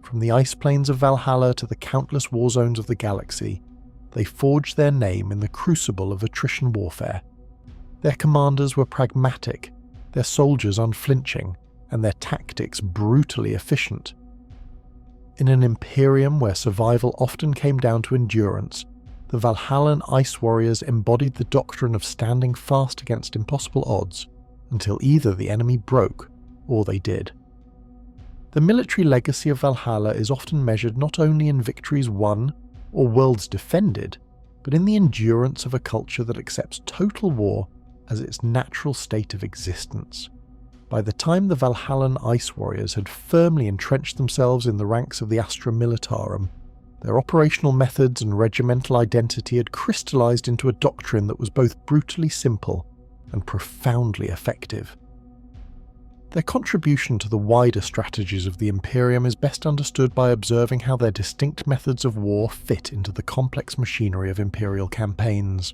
From the ice plains of Valhalla to the countless war zones of the galaxy, they forged their name in the crucible of attrition warfare. Their commanders were pragmatic, their soldiers unflinching, and their tactics brutally efficient. In an Imperium where survival often came down to endurance, the Valhallan Ice Warriors embodied the doctrine of standing fast against impossible odds until either the enemy broke or they did. The military legacy of Valhalla is often measured not only in victories won or worlds defended, but in the endurance of a culture that accepts total war as its natural state of existence. By the time the Valhallan Ice Warriors had firmly entrenched themselves in the ranks of the Astra Militarum, their operational methods and regimental identity had crystallized into a doctrine that was both brutally simple and profoundly effective. Their contribution to the wider strategies of the Imperium is best understood by observing how their distinct methods of war fit into the complex machinery of Imperial campaigns.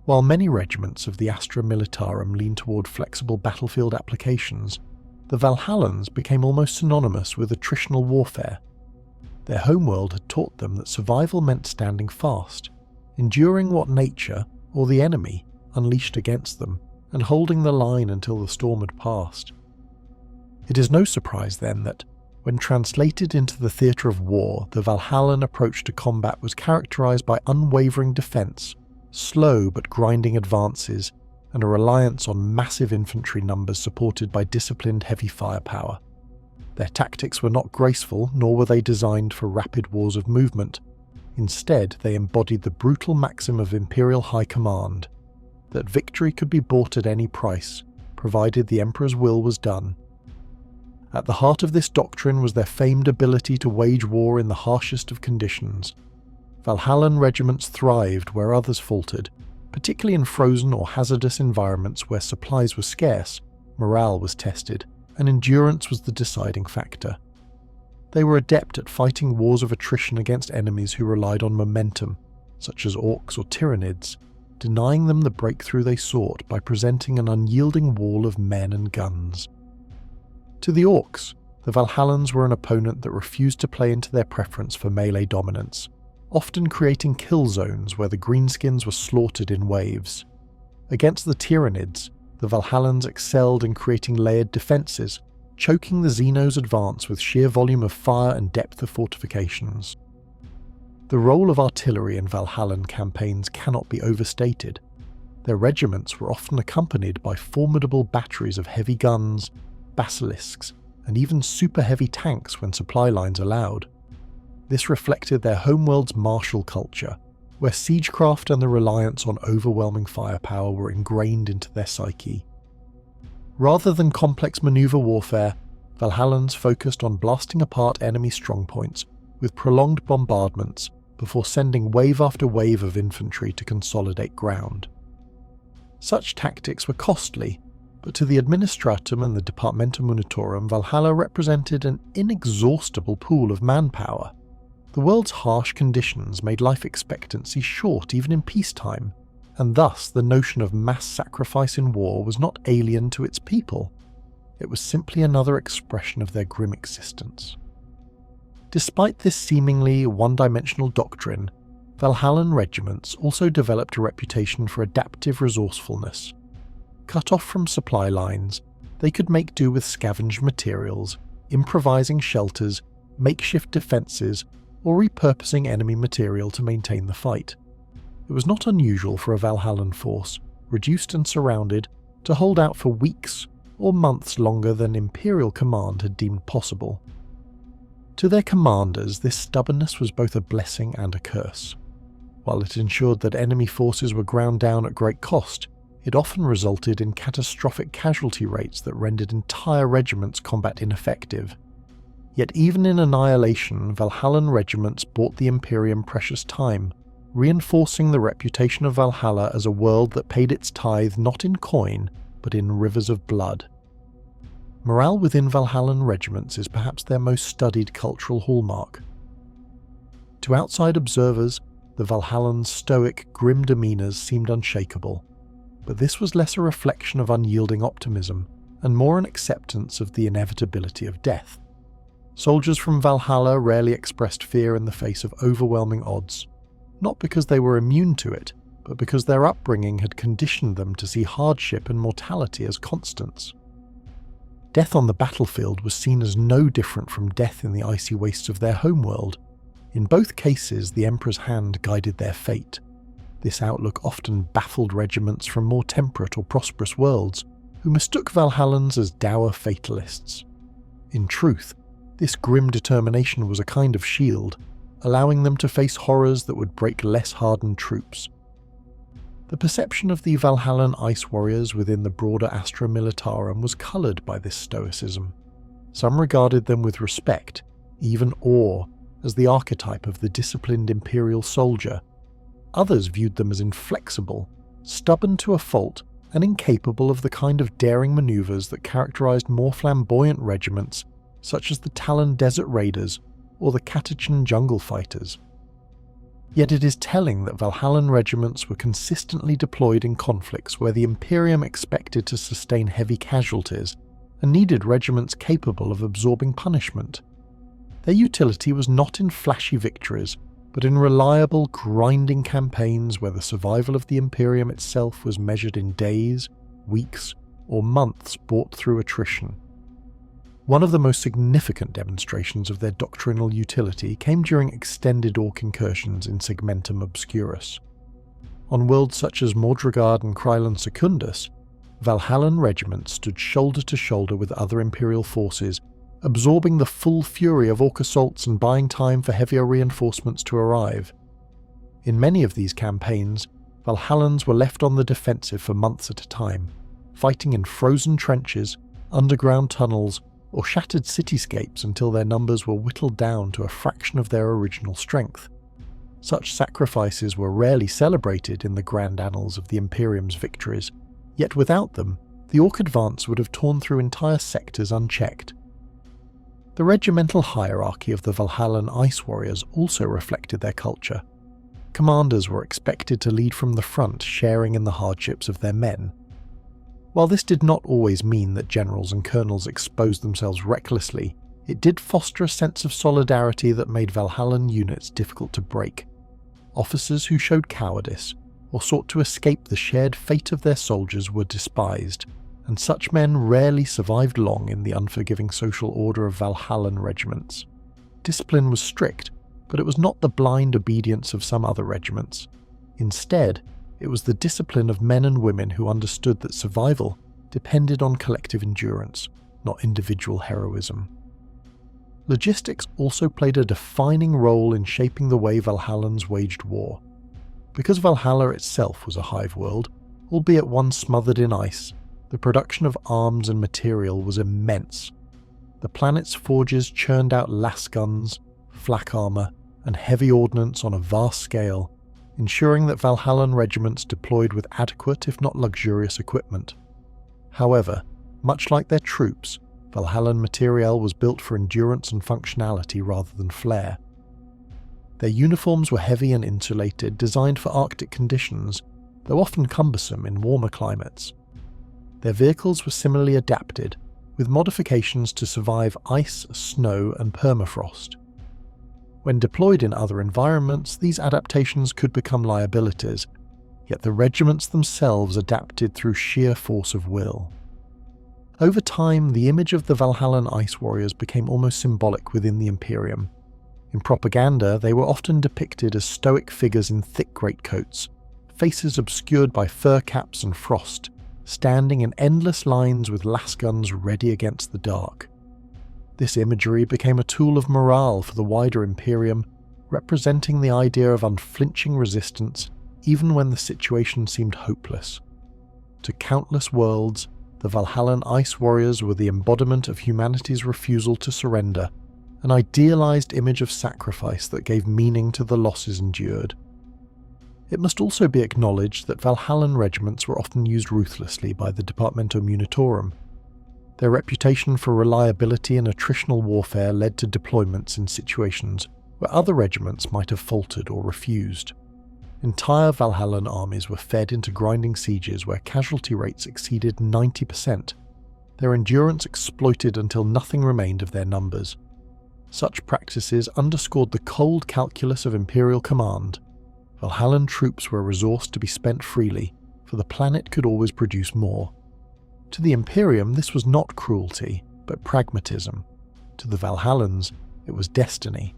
While many regiments of the Astra Militarum lean toward flexible battlefield applications, the Valhallans became almost synonymous with attritional warfare. Their homeworld had taught them that survival meant standing fast, enduring what nature, or the enemy, unleashed against them, and holding the line until the storm had passed. It is no surprise then that, when translated into the theatre of war, the Valhallan approach to combat was characterised by unwavering defence, slow but grinding advances, and a reliance on massive infantry numbers supported by disciplined heavy firepower. Their tactics were not graceful, nor were they designed for rapid wars of movement. Instead, they embodied the brutal maxim of Imperial High Command, that victory could be bought at any price, provided the Emperor's will was done. At the heart of this doctrine was their famed ability to wage war in the harshest of conditions. Valhallan regiments thrived where others faltered, particularly in frozen or hazardous environments where supplies were scarce, morale was tested, and endurance was the deciding factor. They were adept at fighting wars of attrition against enemies who relied on momentum, such as orcs or tyranids, denying them the breakthrough they sought by presenting an unyielding wall of men and guns. To the orcs, the Valhallans were an opponent that refused to play into their preference for melee dominance, often creating kill zones where the greenskins were slaughtered in waves. Against the Tyranids, the Valhallans excelled in creating layered defences, choking the Xenos' advance with sheer volume of fire and depth of fortifications. The role of artillery in Valhallan campaigns cannot be overstated. Their regiments were often accompanied by formidable batteries of heavy guns, basilisks, and even super-heavy tanks when supply lines allowed. This reflected their homeworld's martial culture, where siegecraft and the reliance on overwhelming firepower were ingrained into their psyche. Rather than complex maneuver warfare, Valhallans focused on blasting apart enemy strongpoints with prolonged bombardments before sending wave after wave of infantry to consolidate ground. Such tactics were costly, but to the Administratum and the Departmentum Munitorum, Valhalla represented an inexhaustible pool of manpower. The world's harsh conditions made life expectancy short even in peacetime, and thus the notion of mass sacrifice in war was not alien to its people. It was simply another expression of their grim existence. Despite this seemingly one-dimensional doctrine, Valhallan regiments also developed a reputation for adaptive resourcefulness. Cut off from supply lines, they could make do with scavenged materials, improvising shelters, makeshift defences, or repurposing enemy material to maintain the fight. It was not unusual for a Valhallan force, reduced and surrounded, to hold out for weeks or months longer than Imperial command had deemed possible. To their commanders, this stubbornness was both a blessing and a curse. While it ensured that enemy forces were ground down at great cost, it often resulted in catastrophic casualty rates that rendered entire regiments combat ineffective. Yet even in annihilation, Valhallan regiments bought the Imperium precious time, reinforcing the reputation of Valhalla as a world that paid its tithe not in coin, but in rivers of blood. Morale within Valhallan regiments is perhaps their most studied cultural hallmark. To outside observers, the Valhallans' stoic, grim demeanours seemed unshakable, but this was less a reflection of unyielding optimism, and more an acceptance of the inevitability of death. Soldiers from Valhalla rarely expressed fear in the face of overwhelming odds, not because they were immune to it, but because their upbringing had conditioned them to see hardship and mortality as constants. Death on the battlefield was seen as no different from death in the icy wastes of their homeworld. In both cases, the Emperor's hand guided their fate. This outlook often baffled regiments from more temperate or prosperous worlds, who mistook Valhallans as dour fatalists. In truth, this grim determination was a kind of shield, allowing them to face horrors that would break less hardened troops. The perception of the Valhallan Ice Warriors within the broader Astra Militarum was coloured by this stoicism. Some regarded them with respect, even awe, as the archetype of the disciplined Imperial soldier. Others viewed them as inflexible, stubborn to a fault, and incapable of the kind of daring manoeuvres that characterised more flamboyant regiments such as the Talon Desert Raiders or the Catachan Jungle Fighters. Yet it is telling that Valhallan regiments were consistently deployed in conflicts where the Imperium expected to sustain heavy casualties and needed regiments capable of absorbing punishment. Their utility was not in flashy victories, but in reliable, grinding campaigns where the survival of the Imperium itself was measured in days, weeks, or months bought through attrition. One of the most significant demonstrations of their doctrinal utility came during extended orc incursions in Segmentum Obscurus. On worlds such as Mordregard and Krylon Secundus, Valhallan regiments stood shoulder to shoulder with other Imperial forces, absorbing the full fury of orc assaults and buying time for heavier reinforcements to arrive. In many of these campaigns, Valhallans were left on the defensive for months at a time, fighting in frozen trenches, underground tunnels, or shattered cityscapes until their numbers were whittled down to a fraction of their original strength. Such sacrifices were rarely celebrated in the grand annals of the Imperium's victories, yet without them, the Orc advance would have torn through entire sectors unchecked. The regimental hierarchy of the Valhallan Ice Warriors also reflected their culture. Commanders were expected to lead from the front, sharing in the hardships of their men. While this did not always mean that generals and colonels exposed themselves recklessly, it did foster a sense of solidarity that made Valhallan units difficult to break. Officers who showed cowardice, or sought to escape the shared fate of their soldiers, were despised, and such men rarely survived long in the unforgiving social order of Valhallan regiments. Discipline was strict, but it was not the blind obedience of some other regiments. Instead, it was the discipline of men and women who understood that survival depended on collective endurance, not individual heroism. Logistics also played a defining role in shaping the way Valhallans waged war. Because Valhalla itself was a hive world, albeit one smothered in ice, the production of arms and material was immense. The planet's forges churned out lasguns, flak armour, and heavy ordnance on a vast scale, ensuring that Valhallan regiments deployed with adequate if not luxurious equipment. However, much like their troops, Valhallan materiel was built for endurance and functionality rather than flair. Their uniforms were heavy and insulated, designed for Arctic conditions, though often cumbersome in warmer climates. Their vehicles were similarly adapted, with modifications to survive ice, snow, and permafrost. When deployed in other environments, these adaptations could become liabilities, yet the regiments themselves adapted through sheer force of will. Over time, the image of the Valhallan Ice Warriors became almost symbolic within the Imperium. In propaganda, they were often depicted as stoic figures in thick greatcoats, faces obscured by fur caps and frost, standing in endless lines with lasguns ready against the dark. This imagery became a tool of morale for the wider Imperium, representing the idea of unflinching resistance even when the situation seemed hopeless. To countless worlds, the Valhallan Ice Warriors were the embodiment of humanity's refusal to surrender, an idealized image of sacrifice that gave meaning to the losses endured. It must also be acknowledged that Valhallan regiments were often used ruthlessly by the Departmentum Unitorum. Their reputation for reliability and attritional warfare led to deployments in situations where other regiments might have faltered or refused. Entire Valhallan armies were fed into grinding sieges where casualty rates exceeded 90%, their endurance exploited until nothing remained of their numbers. Such practices underscored the cold calculus of Imperial command. Valhallan troops were a resource to be spent freely, for the planet could always produce more. To the Imperium, this was not cruelty, but pragmatism. To the Valhallans, it was destiny.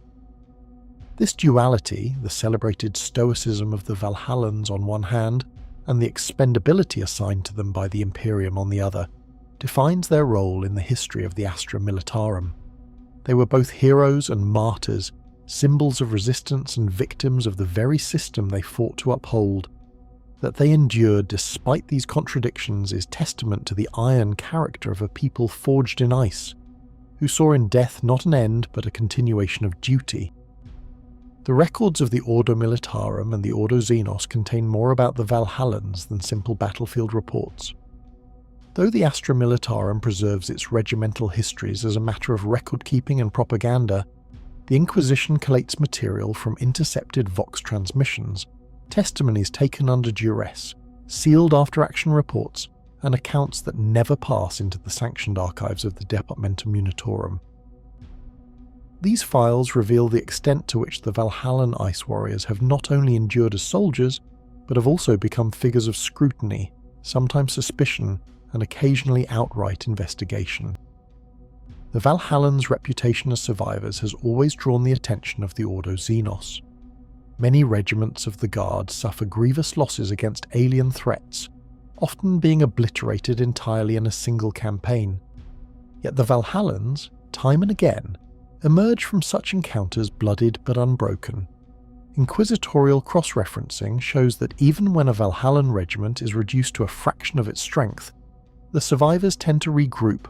This duality, the celebrated stoicism of the Valhallans on one hand, and the expendability assigned to them by the Imperium on the other, defines their role in the history of the Astra Militarum. They were both heroes and martyrs, symbols of resistance and victims of the very system they fought to uphold. That they endured despite these contradictions is testament to the iron character of a people forged in ice, who saw in death not an end but a continuation of duty. The records of the Ordo Militarum and the Ordo Xenos contain more about the Valhallans than simple battlefield reports. Though the Astra Militarum preserves its regimental histories as a matter of record-keeping and propaganda, the Inquisition collates material from intercepted Vox transmissions, testimonies taken under duress, sealed after-action reports, and accounts that never pass into the sanctioned archives of the Departmentum Unitorum. These files reveal the extent to which the Valhallan Ice Warriors have not only endured as soldiers, but have also become figures of scrutiny, sometimes suspicion, and occasionally outright investigation. The Valhallans' reputation as survivors has always drawn the attention of the Ordo Xenos. Many regiments of the Guard suffer grievous losses against alien threats, often being obliterated entirely in a single campaign. Yet the Valhallans, time and again, emerge from such encounters bloodied but unbroken. Inquisitorial cross-referencing shows that even when a Valhallan regiment is reduced to a fraction of its strength, the survivors tend to regroup,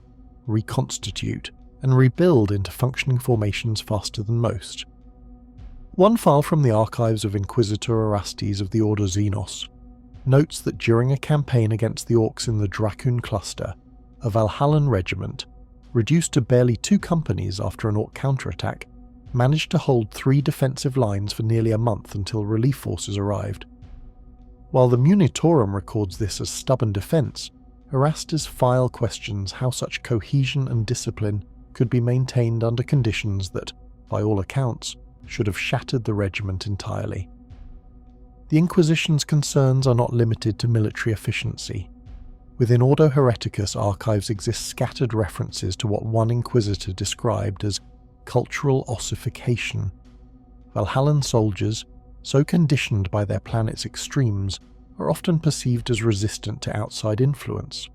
reconstitute, and rebuild into functioning formations faster than most. One file from the archives of Inquisitor Orastes of the Ordo Xenos notes that during a campaign against the Orcs in the Drakun cluster, a Valhallan regiment, reduced to barely 2 companies after an Orc counterattack, managed to hold 3 defensive lines for nearly a month until relief forces arrived. While the Munitorum records this as stubborn defence, Orastes' file questions how such cohesion and discipline could be maintained under conditions that, by all accounts, should have shattered the regiment entirely. The Inquisition's concerns are not limited to military efficiency. Within Ordo Hereticus archives exist scattered references to what one Inquisitor described as cultural ossification. Valhallan soldiers, so conditioned by their planet's extremes, are often perceived as resistant to outside influence.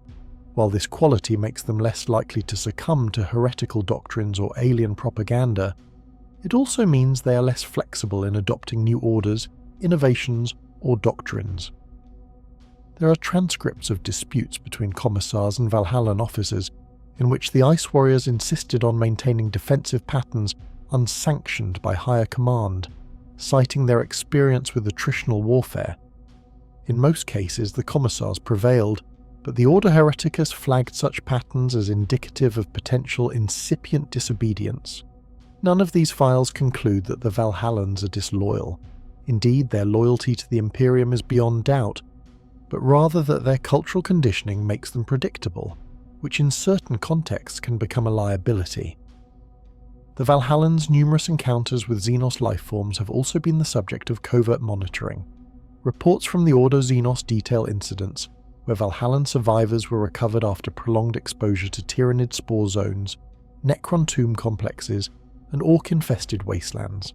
While this quality makes them less likely to succumb to heretical doctrines or alien propaganda, it also means they are less flexible in adopting new orders, innovations, or doctrines. There are transcripts of disputes between commissars and Valhallan officers, in which the Ice Warriors insisted on maintaining defensive patterns unsanctioned by higher command, citing their experience with attritional warfare. In most cases, the commissars prevailed, but the Ordo Hereticus flagged such patterns as indicative of potential incipient disobedience. None of these files conclude that the Valhallans are disloyal. Indeed, their loyalty to the Imperium is beyond doubt, but rather that their cultural conditioning makes them predictable, which in certain contexts can become a liability. The Valhallans' numerous encounters with Xenos lifeforms have also been the subject of covert monitoring. Reports from the Ordo Xenos detail incidents where Valhallan survivors were recovered after prolonged exposure to Tyranid spore zones, Necron tomb complexes, and Orc-infested wastelands.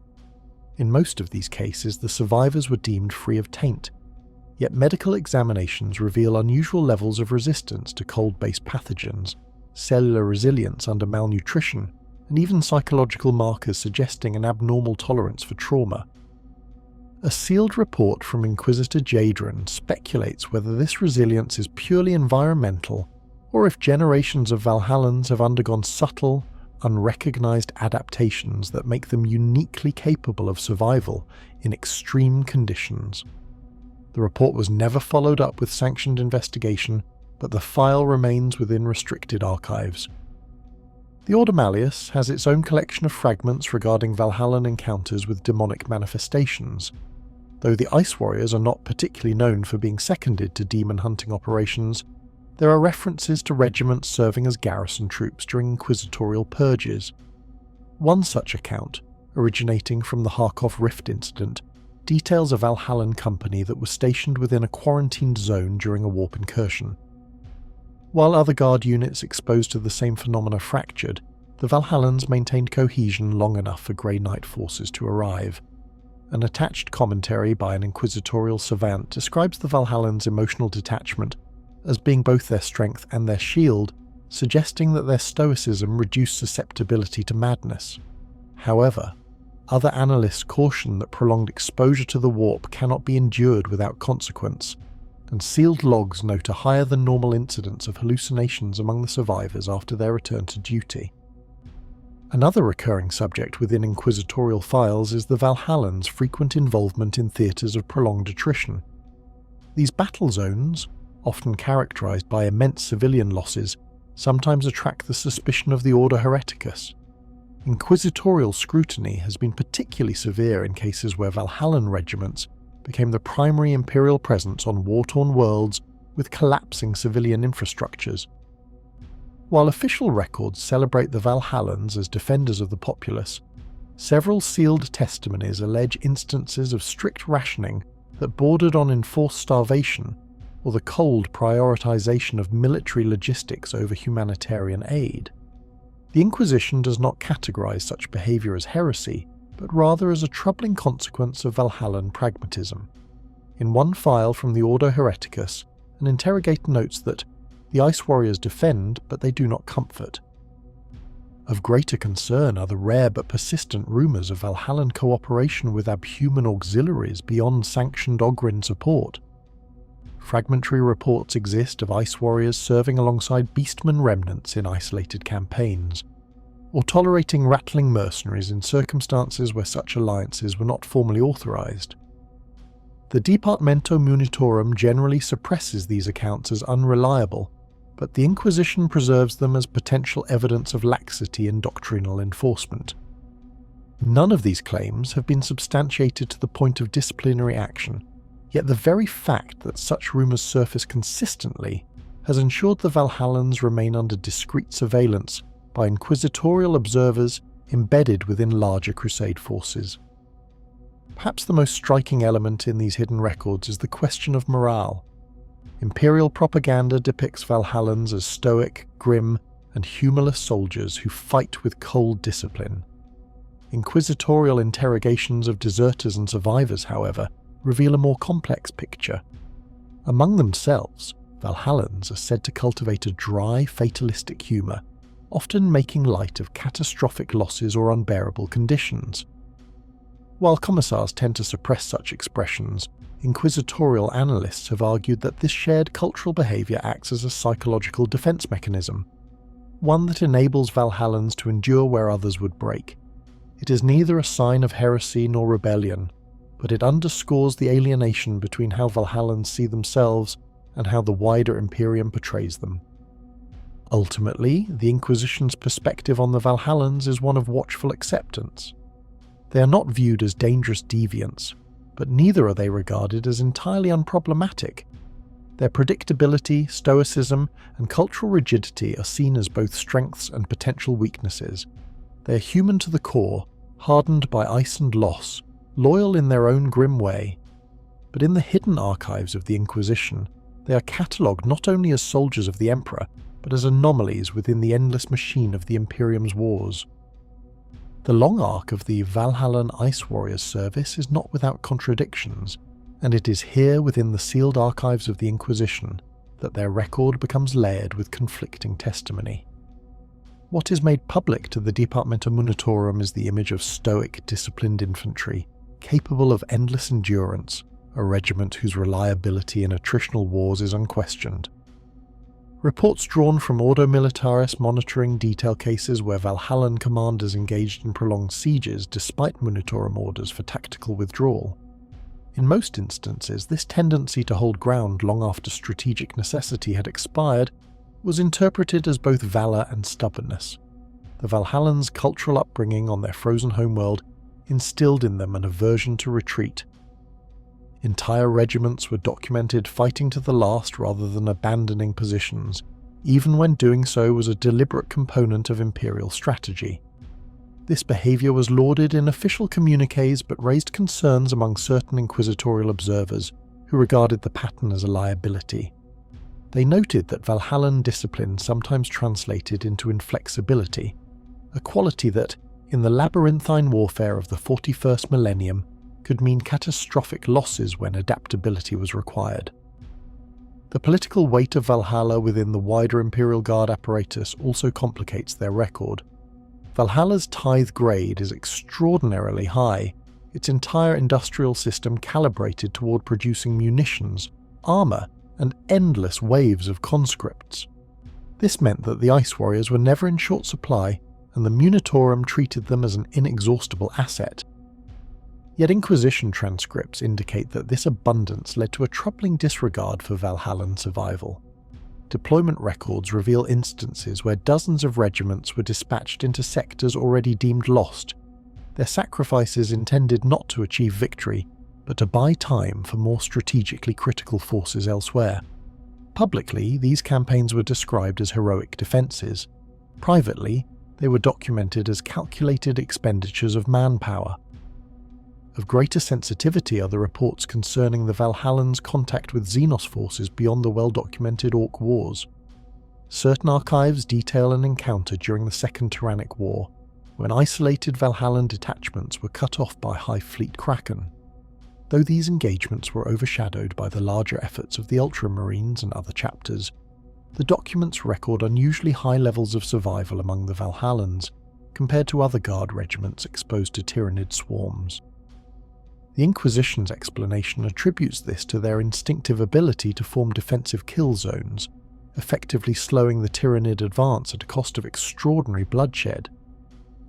In most of these cases, the survivors were deemed free of taint, yet medical examinations reveal unusual levels of resistance to cold-based pathogens, cellular resilience under malnutrition, and even psychological markers suggesting an abnormal tolerance for trauma. A sealed report from Inquisitor Jadran speculates whether this resilience is purely environmental, or if generations of Valhallans have undergone subtle, unrecognized adaptations that make them uniquely capable of survival in extreme conditions. The report was never followed up with sanctioned investigation, but the file remains within restricted archives. The Order Malleus has its own collection of fragments regarding Valhallan encounters with demonic manifestations. Though the Ice Warriors are not particularly known for being seconded to demon hunting operations, there are references to regiments serving as garrison troops during inquisitorial purges. One such account, originating from the Harkov Rift incident, details a Valhallan company that was stationed within a quarantined zone during a warp incursion. While other Guard units exposed to the same phenomena fractured, the Valhallans maintained cohesion long enough for Grey Knight forces to arrive. An attached commentary by an inquisitorial savant describes the Valhallans' emotional detachment as being both their strength and their shield, suggesting that their stoicism reduced susceptibility to madness. However, other analysts caution that prolonged exposure to the warp cannot be endured without consequence, and sealed logs note a higher than normal incidence of hallucinations among the survivors after their return to duty. Another recurring subject within inquisitorial files is the Valhallans' frequent involvement in theatres of prolonged attrition. These battle zones, often characterised by immense civilian losses, sometimes attract the suspicion of the Order Hereticus. Inquisitorial scrutiny has been particularly severe in cases where Valhallan regiments became the primary Imperial presence on war-torn worlds with collapsing civilian infrastructures. While official records celebrate the Valhallans as defenders of the populace, Several sealed testimonies allege instances of strict rationing that bordered on enforced starvation or the cold prioritization of military logistics over humanitarian aid. The Inquisition does not categorize such behavior as heresy, but rather as a troubling consequence of Valhallan pragmatism. In one file from the Ordo Hereticus, an interrogator notes that the Ice Warriors defend, but they do not comfort. Of greater concern are the rare but persistent rumours of Valhallan cooperation with abhuman auxiliaries beyond sanctioned Ogryn support. Fragmentary reports exist of Ice Warriors serving alongside Beastmen remnants in isolated campaigns, or tolerating rattling mercenaries in circumstances where such alliances were not formally authorised. The Departamento Munitorum generally suppresses these accounts as unreliable, but the Inquisition preserves them as potential evidence of laxity in doctrinal enforcement. None of these claims have been substantiated to the point of disciplinary action, yet the very fact that such rumours surface consistently has ensured the Valhallans remain under discreet surveillance by inquisitorial observers embedded within larger Crusade forces. Perhaps the most striking element in these hidden records is the question of morale. Imperial propaganda depicts Valhallans as stoic, grim, and humorless soldiers who fight with cold discipline. Inquisitorial interrogations of deserters and survivors, however, reveal a more complex picture. Among themselves, Valhallans are said to cultivate a dry, fatalistic humour, often making light of catastrophic losses or unbearable conditions. While commissars tend to suppress such expressions, inquisitorial analysts have argued that this shared cultural behaviour acts as a psychological defence mechanism, one that enables Valhallans to endure where others would break. It is neither a sign of heresy nor rebellion, but it underscores the alienation between how Valhallans see themselves and how the wider Imperium portrays them. Ultimately, the Inquisition's perspective on the Valhallans is one of watchful acceptance. They are not viewed as dangerous deviants, but neither are they regarded as entirely unproblematic. Their predictability, stoicism, and cultural rigidity are seen as both strengths and potential weaknesses. They are human to the core, hardened by ice and loss, loyal in their own grim way. But in the hidden archives of the Inquisition, they are catalogued not only as soldiers of the Emperor, but as anomalies within the endless machine of the Imperium's wars. The long arc of the Valhallan Ice Warriors service is not without contradictions, and it is here within the sealed archives of the Inquisition that their record becomes layered with conflicting testimony. What is made public to the Departamento Munitorum is the image of stoic, disciplined infantry, capable of endless endurance, a regiment whose reliability in attritional wars is unquestioned. Reports drawn from Ordo Militaris monitoring detail cases where Valhallan commanders engaged in prolonged sieges despite Munitorum orders for tactical withdrawal. In most instances, this tendency to hold ground long after strategic necessity had expired was interpreted as both valour and stubbornness. The Valhallans' cultural upbringing on their frozen homeworld instilled in them an aversion to retreat. Entire regiments were documented fighting to the last rather than abandoning positions, even when doing so was a deliberate component of imperial strategy. This behaviour was lauded in official communiques but raised concerns among certain inquisitorial observers who regarded the pattern as a liability. They noted that Valhallan discipline sometimes translated into inflexibility, a quality that, in the labyrinthine warfare of the 41st millennium, could mean catastrophic losses when adaptability was required. The political weight of Valhalla within the wider Imperial Guard apparatus also complicates their record. Valhalla's tithe grade is extraordinarily high, its entire industrial system calibrated toward producing munitions, armour, and endless waves of conscripts. This meant that the Ice Warriors were never in short supply, and the Munitorum treated them as an inexhaustible asset. Yet Inquisition transcripts indicate that this abundance led to a troubling disregard for Valhallan survival. Deployment records reveal instances where dozens of regiments were dispatched into sectors already deemed lost, their sacrifices intended not to achieve victory, but to buy time for more strategically critical forces elsewhere. Publicly, these campaigns were described as heroic defences. Privately, They were documented as calculated expenditures of manpower. Of greater sensitivity are the reports concerning the Valhallans' contact with Xenos forces beyond the well-documented Orc Wars. Certain archives detail an encounter during the Second Tyrannic War, when isolated Valhallan detachments were cut off by Hive Fleet Kraken. Though these engagements were overshadowed by the larger efforts of the Ultramarines and other chapters, the documents record unusually high levels of survival among the Valhallans, compared to other Guard regiments exposed to Tyranid swarms. The Inquisition's explanation attributes this to their instinctive ability to form defensive kill zones, effectively slowing the Tyranid advance at a cost of extraordinary bloodshed.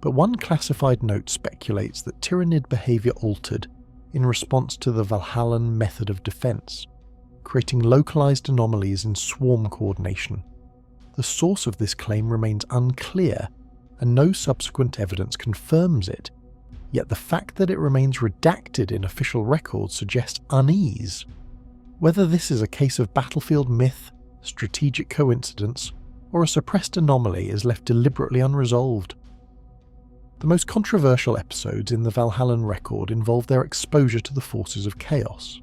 But one classified note speculates that Tyranid behaviour altered in response to the Valhallan method of defence, creating localised anomalies in swarm coordination. The source of this claim remains unclear, and no subsequent evidence confirms it, yet the fact that it remains redacted in official records suggests unease. Whether this is a case of battlefield myth, strategic coincidence, or a suppressed anomaly is left deliberately unresolved. The most controversial episodes in the Valhallan record involve their exposure to the forces of chaos.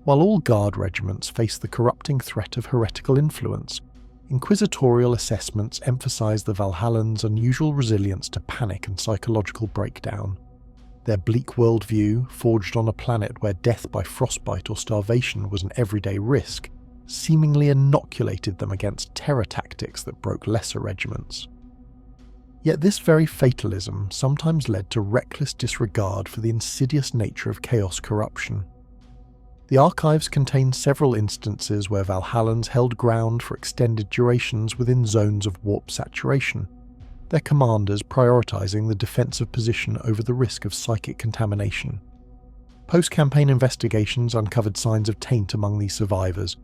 While all Guard regiments face the corrupting threat of heretical influence, inquisitorial assessments emphasise the Valhallans' unusual resilience to panic and psychological breakdown. Their bleak worldview, forged on a planet where death by frostbite or starvation was an everyday risk, seemingly inoculated them against terror tactics that broke lesser regiments. Yet this very fatalism sometimes led to reckless disregard for the insidious nature of chaos corruption. The archives contain several instances where Valhallans held ground for extended durations within zones of warp saturation, their commanders prioritising the defensive position over the risk of psychic contamination. Post-campaign investigations uncovered signs of taint among these survivors,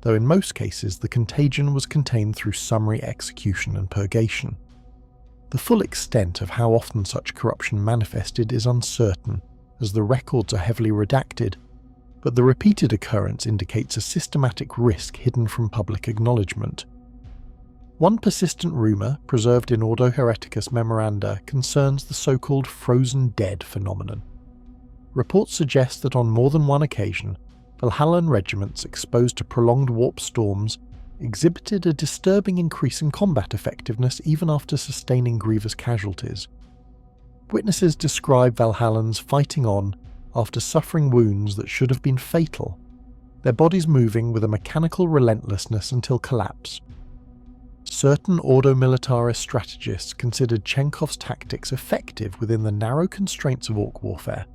though in most cases the contagion was contained through summary execution and purgation. The full extent of how often such corruption manifested is uncertain, as the records are heavily redacted, but the repeated occurrence indicates a systematic risk hidden from public acknowledgement. One persistent rumour, preserved in Ordo Hereticus memoranda, concerns the so-called frozen dead phenomenon. Reports suggest that on more than one occasion, Valhallan regiments exposed to prolonged warp storms exhibited a disturbing increase in combat effectiveness even after sustaining grievous casualties. Witnesses describe Valhallans fighting on after suffering wounds that should have been fatal, their bodies moving with a mechanical relentlessness until collapse. Certain Ordo Militaris strategists considered Chenkov's tactics effective within the narrow constraints of Orc warfare,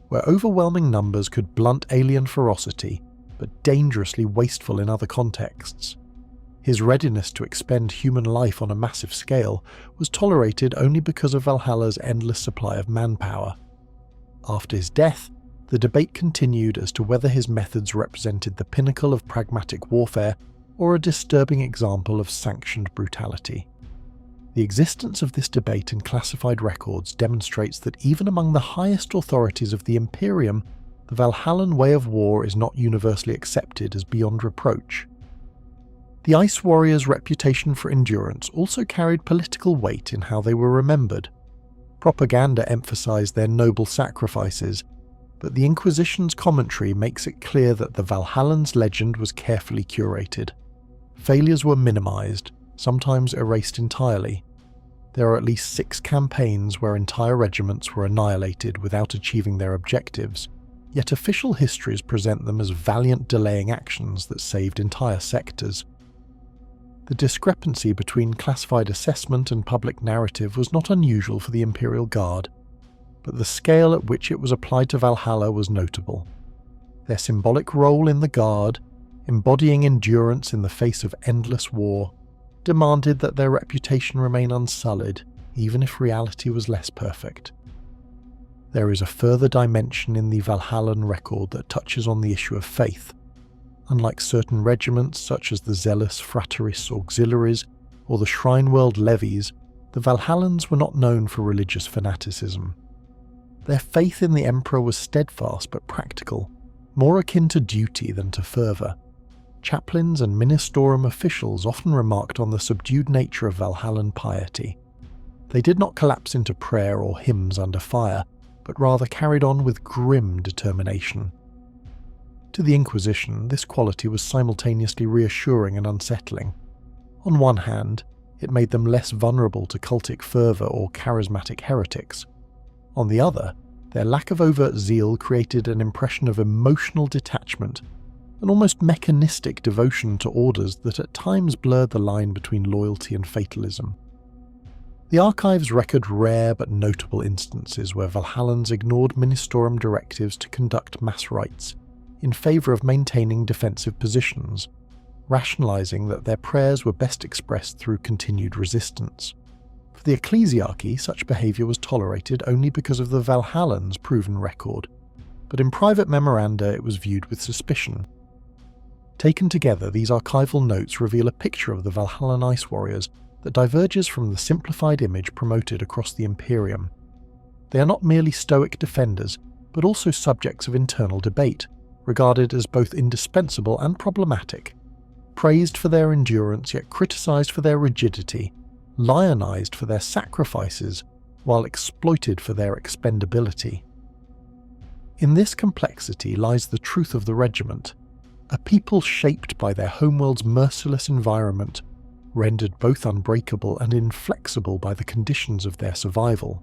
where overwhelming numbers could blunt alien ferocity, but dangerously wasteful in other contexts. His readiness to expend human life on a massive scale was tolerated only because of Valhalla's endless supply of manpower. After his death, the debate continued as to whether his methods represented the pinnacle of pragmatic warfare or a disturbing example of sanctioned brutality. The existence of this debate in classified records demonstrates that even among the highest authorities of the Imperium, the Valhallan way of war is not universally accepted as beyond reproach. The Ice Warriors' reputation for endurance also carried political weight in how they were remembered. Propaganda emphasised their noble sacrifices, but the Inquisition's commentary makes it clear that the Valhallans' legend was carefully curated. Failures were minimised, sometimes erased entirely. There are at least 6 campaigns where entire regiments were annihilated without achieving their objectives, yet official histories present them as valiant delaying actions that saved entire sectors. The discrepancy between classified assessment and public narrative was not unusual for the Imperial Guard, but the scale at which it was applied to Valhalla was notable. Their symbolic role in the Guard, embodying endurance in the face of endless war, demanded that their reputation remain unsullied, even if reality was less perfect. There is a further dimension in the Valhallan record that touches on the issue of faith. Unlike certain regiments such as the Zealous Frateris Auxiliaries or the Shrine World Levies, the Valhallans were not known for religious fanaticism. Their faith in the Emperor was steadfast but practical, more akin to duty than to fervour. Chaplains and ministorum officials often remarked on the subdued nature of Valhallan piety, They did not collapse into prayer or hymns under fire, but rather carried on with grim determination. To the Inquisition, this quality was simultaneously reassuring and unsettling. On one hand, it made them less vulnerable to cultic fervour or charismatic heretics. On the other, their lack of overt zeal created an impression of emotional detachment, an almost mechanistic devotion to orders that at times blurred the line between loyalty and fatalism. The archives record rare but notable instances where Valhallans ignored ministorum directives to conduct mass rites in favour of maintaining defensive positions, rationalising that their prayers were best expressed through continued resistance. For the ecclesiarchy, such behaviour was tolerated only because of the Valhallans' proven record, but in private memoranda it was viewed with suspicion. Taken together, these archival notes reveal a picture of the Valhallan Ice Warriors that diverges from the simplified image promoted across the Imperium. They are not merely stoic defenders, but also subjects of internal debate, regarded as both indispensable and problematic, praised for their endurance yet criticised for their rigidity, lionised for their sacrifices, while exploited for their expendability. In this complexity lies the truth of the regiment, a people shaped by their homeworld's merciless environment, rendered both unbreakable and inflexible by the conditions of their survival.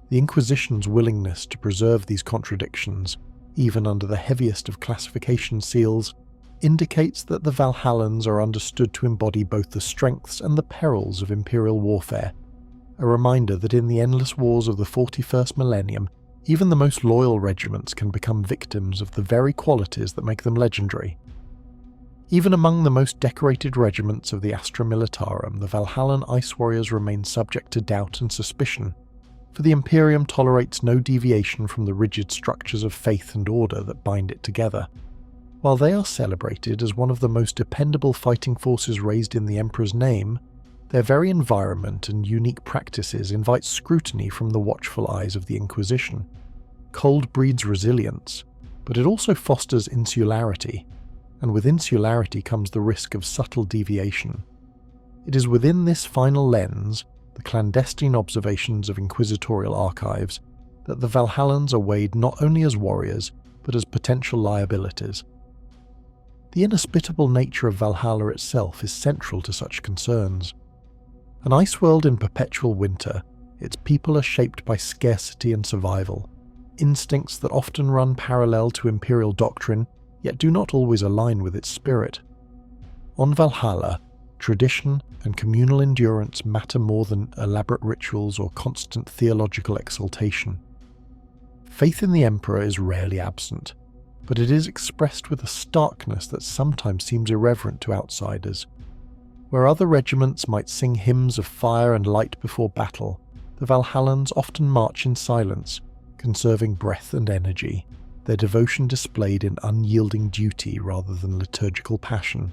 The Inquisition's willingness to preserve these contradictions, even under the heaviest of classification seals, indicates that the Valhallans are understood to embody both the strengths and the perils of imperial warfare, a reminder that in the endless wars of the 41st millennium, even the most loyal regiments can become victims of the very qualities that make them legendary. Even among the most decorated regiments of the Astra Militarum, the Valhallan Ice Warriors remain subject to doubt and suspicion, for the Imperium tolerates no deviation from the rigid structures of faith and order that bind it together. While they are celebrated as one of the most dependable fighting forces raised in the Emperor's name, their very environment and unique practices invite scrutiny from the watchful eyes of the Inquisition. Cold breeds resilience, but it also fosters insularity, and with insularity comes the risk of subtle deviation. It is within this final lens, the clandestine observations of inquisitorial archives, that the Valhallans are weighed not only as warriors, but as potential liabilities. The inhospitable nature of Valhalla itself is central to such concerns. An ice world in perpetual winter, its people are shaped by scarcity and survival, instincts that often run parallel to imperial doctrine, yet do not always align with its spirit. On Valhalla, tradition and communal endurance matter more than elaborate rituals or constant theological exaltation. Faith in the Emperor is rarely absent, but it is expressed with a starkness that sometimes seems irreverent to outsiders. Where other regiments might sing hymns of fire and light before battle, the Valhallans often march in silence, conserving breath and energy, their devotion displayed in unyielding duty rather than liturgical passion.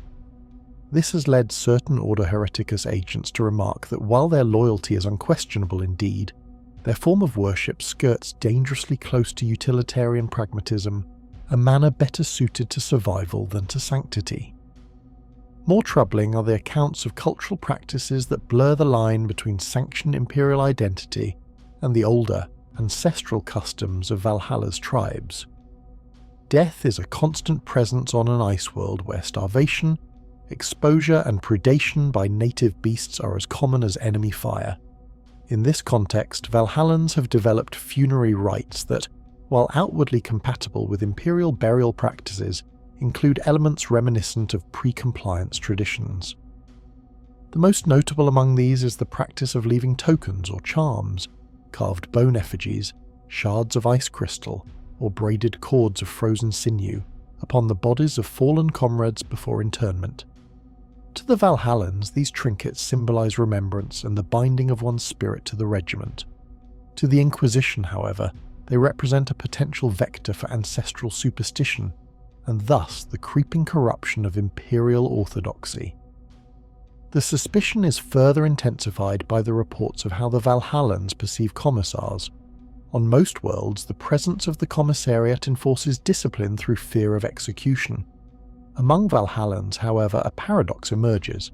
This has led certain Order Hereticus agents to remark that while their loyalty is unquestionable indeed, their form of worship skirts dangerously close to utilitarian pragmatism, a manner better suited to survival than to sanctity. More troubling are the accounts of cultural practices that blur the line between sanctioned imperial identity and the older, ancestral customs of Valhalla's tribes. Death is a constant presence on an ice world where starvation, exposure and predation by native beasts are as common as enemy fire. In this context, Valhallans have developed funerary rites that, while outwardly compatible with imperial burial practices, include elements reminiscent of pre-compliance traditions. The most notable among these is the practice of leaving tokens or charms, carved bone effigies, shards of ice crystal, or braided cords of frozen sinew, upon the bodies of fallen comrades before internment. To the Valhallans, these trinkets symbolize remembrance and the binding of one's spirit to the regiment. To the Inquisition, however, they represent a potential vector for ancestral superstition, and thus the creeping corruption of imperial orthodoxy. The suspicion is further intensified by the reports of how the Valhallans perceive commissars. On most worlds, the presence of the commissariat enforces discipline through fear of execution. Among Valhallans, however, a paradox emerges.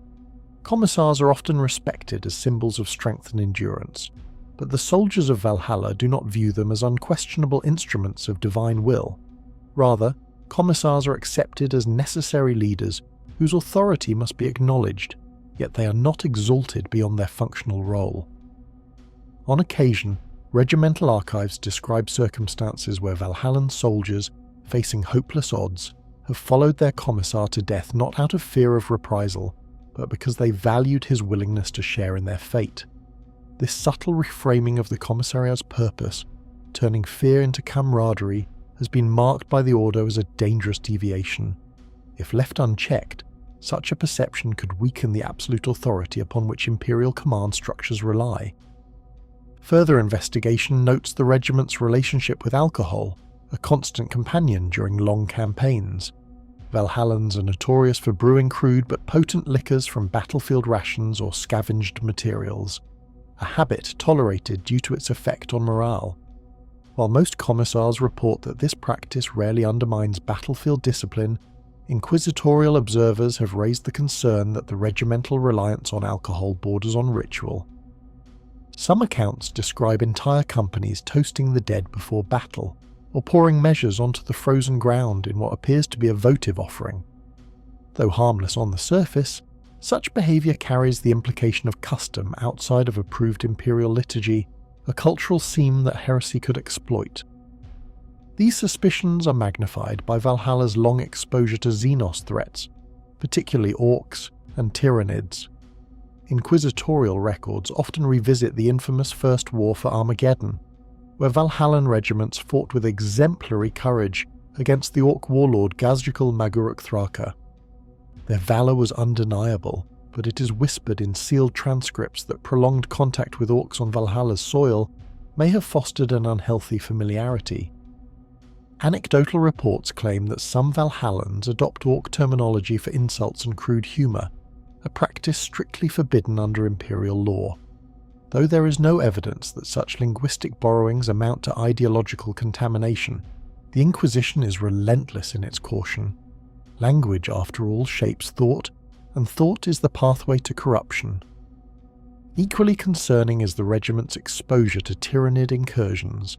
Commissars are often respected as symbols of strength and endurance, but the soldiers of Valhalla do not view them as unquestionable instruments of divine will. Rather, commissars are accepted as necessary leaders whose authority must be acknowledged, yet they are not exalted beyond their functional role. On occasion, regimental archives describe circumstances where Valhallan soldiers, facing hopeless odds, have followed their commissar to death not out of fear of reprisal, but because they valued his willingness to share in their fate. This subtle reframing of the commissariat's purpose, turning fear into camaraderie, has been marked by the Order as a dangerous deviation. If left unchecked, such a perception could weaken the absolute authority upon which Imperial command structures rely. Further investigation notes the regiment's relationship with alcohol, a constant companion during long campaigns. Valhallans are notorious for brewing crude but potent liquors from battlefield rations or scavenged materials, a habit tolerated due to its effect on morale. While most commissars report that this practice rarely undermines battlefield discipline, inquisitorial observers have raised the concern that the regimental reliance on alcohol borders on ritual. Some accounts describe entire companies toasting the dead before battle, or pouring measures onto the frozen ground in what appears to be a votive offering. Though harmless on the surface, such behaviour carries the implication of custom outside of approved imperial liturgy, a cultural seam that heresy could exploit. These suspicions are magnified by Valhalla's long exposure to Xenos threats, particularly orcs and Tyranids. Inquisitorial records often revisit the infamous First War for Armageddon, where Valhallan regiments fought with exemplary courage against the orc warlord Gazjikal Maguruk Thraka. Their valour was undeniable, but it is whispered in sealed transcripts that prolonged contact with orcs on Valhalla's soil may have fostered an unhealthy familiarity. Anecdotal reports claim that some Valhallans adopt orc terminology for insults and crude humour, a practice strictly forbidden under imperial law. Though there is no evidence that such linguistic borrowings amount to ideological contamination, the Inquisition is relentless in its caution. Language, after all, shapes thought, and thought is the pathway to corruption. Equally concerning is the regiment's exposure to Tyranid incursions.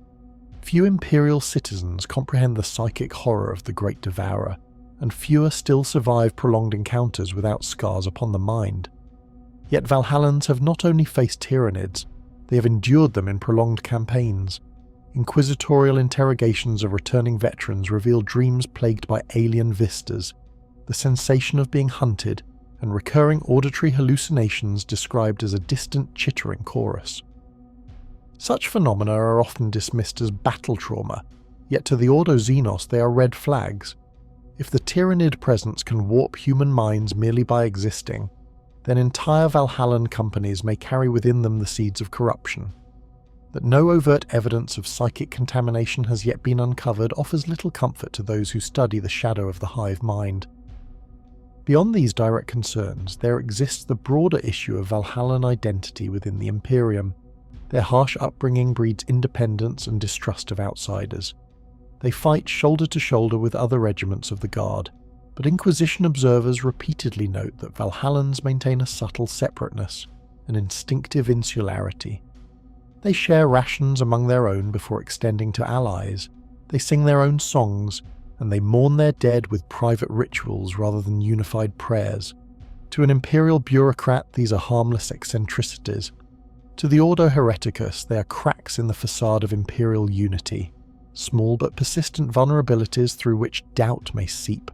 Few imperial citizens comprehend the psychic horror of the Great Devourer, and fewer still survive prolonged encounters without scars upon the mind. Yet Valhallans have not only faced Tyranids, they have endured them in prolonged campaigns. Inquisitorial interrogations of returning veterans reveal dreams plagued by alien vistas, the sensation of being hunted, and recurring auditory hallucinations described as a distant chittering chorus. Such phenomena are often dismissed as battle trauma, yet to the Ordo Xenos they are red flags. If the Tyranid presence can warp human minds merely by existing, then entire Valhallan companies may carry within them the seeds of corruption. That no overt evidence of psychic contamination has yet been uncovered offers little comfort to those who study the shadow of the hive mind. Beyond these direct concerns, there exists the broader issue of Valhallan identity within the Imperium. Their harsh upbringing breeds independence and distrust of outsiders. They fight shoulder to shoulder with other regiments of the Guard, but Inquisition observers repeatedly note that Valhallans maintain a subtle separateness, an instinctive insularity. They share rations among their own before extending to allies, they sing their own songs, and they mourn their dead with private rituals rather than unified prayers. To an imperial bureaucrat these are harmless eccentricities. To the Ordo Hereticus they are cracks in the facade of imperial unity, small but persistent vulnerabilities through which doubt may seep.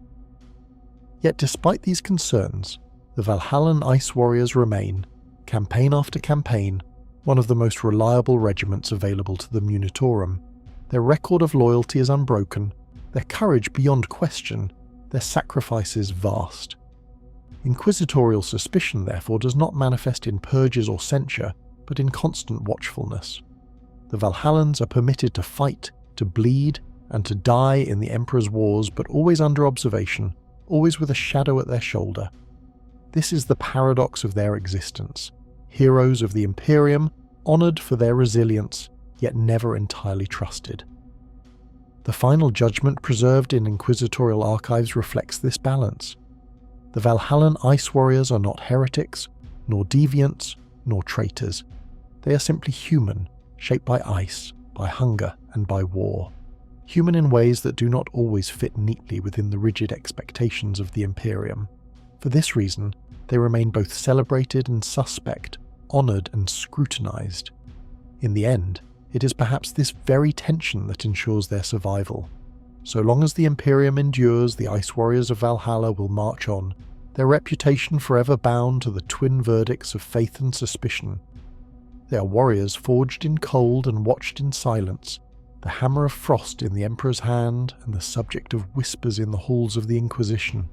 Yet despite these concerns, the Valhallan Ice Warriors remain, campaign after campaign, one of the most reliable regiments available to the Munitorum. Their record of loyalty is unbroken, their courage beyond question, their sacrifices vast. Inquisitorial suspicion, therefore, does not manifest in purges or censure, but in constant watchfulness. The Valhallans are permitted to fight, to bleed, and to die in the Emperor's wars, but always under observation, always with a shadow at their shoulder. This is the paradox of their existence. Heroes of the Imperium, honoured for their resilience, yet never entirely trusted. The final judgment preserved in inquisitorial archives reflects this balance. The Valhallan Ice Warriors are not heretics, nor deviants, nor traitors. They are simply human, shaped by ice, by hunger, and by war. Human in ways that do not always fit neatly within the rigid expectations of the Imperium. For this reason, they remain both celebrated and suspect, honoured and scrutinised. In the end, it is perhaps this very tension that ensures their survival. So long as the Imperium endures, the Ice Warriors of Valhalla will march on, their reputation forever bound to the twin verdicts of faith and suspicion. They are warriors forged in cold and watched in silence, the hammer of frost in the Emperor's hand and the subject of whispers in the halls of the Inquisition.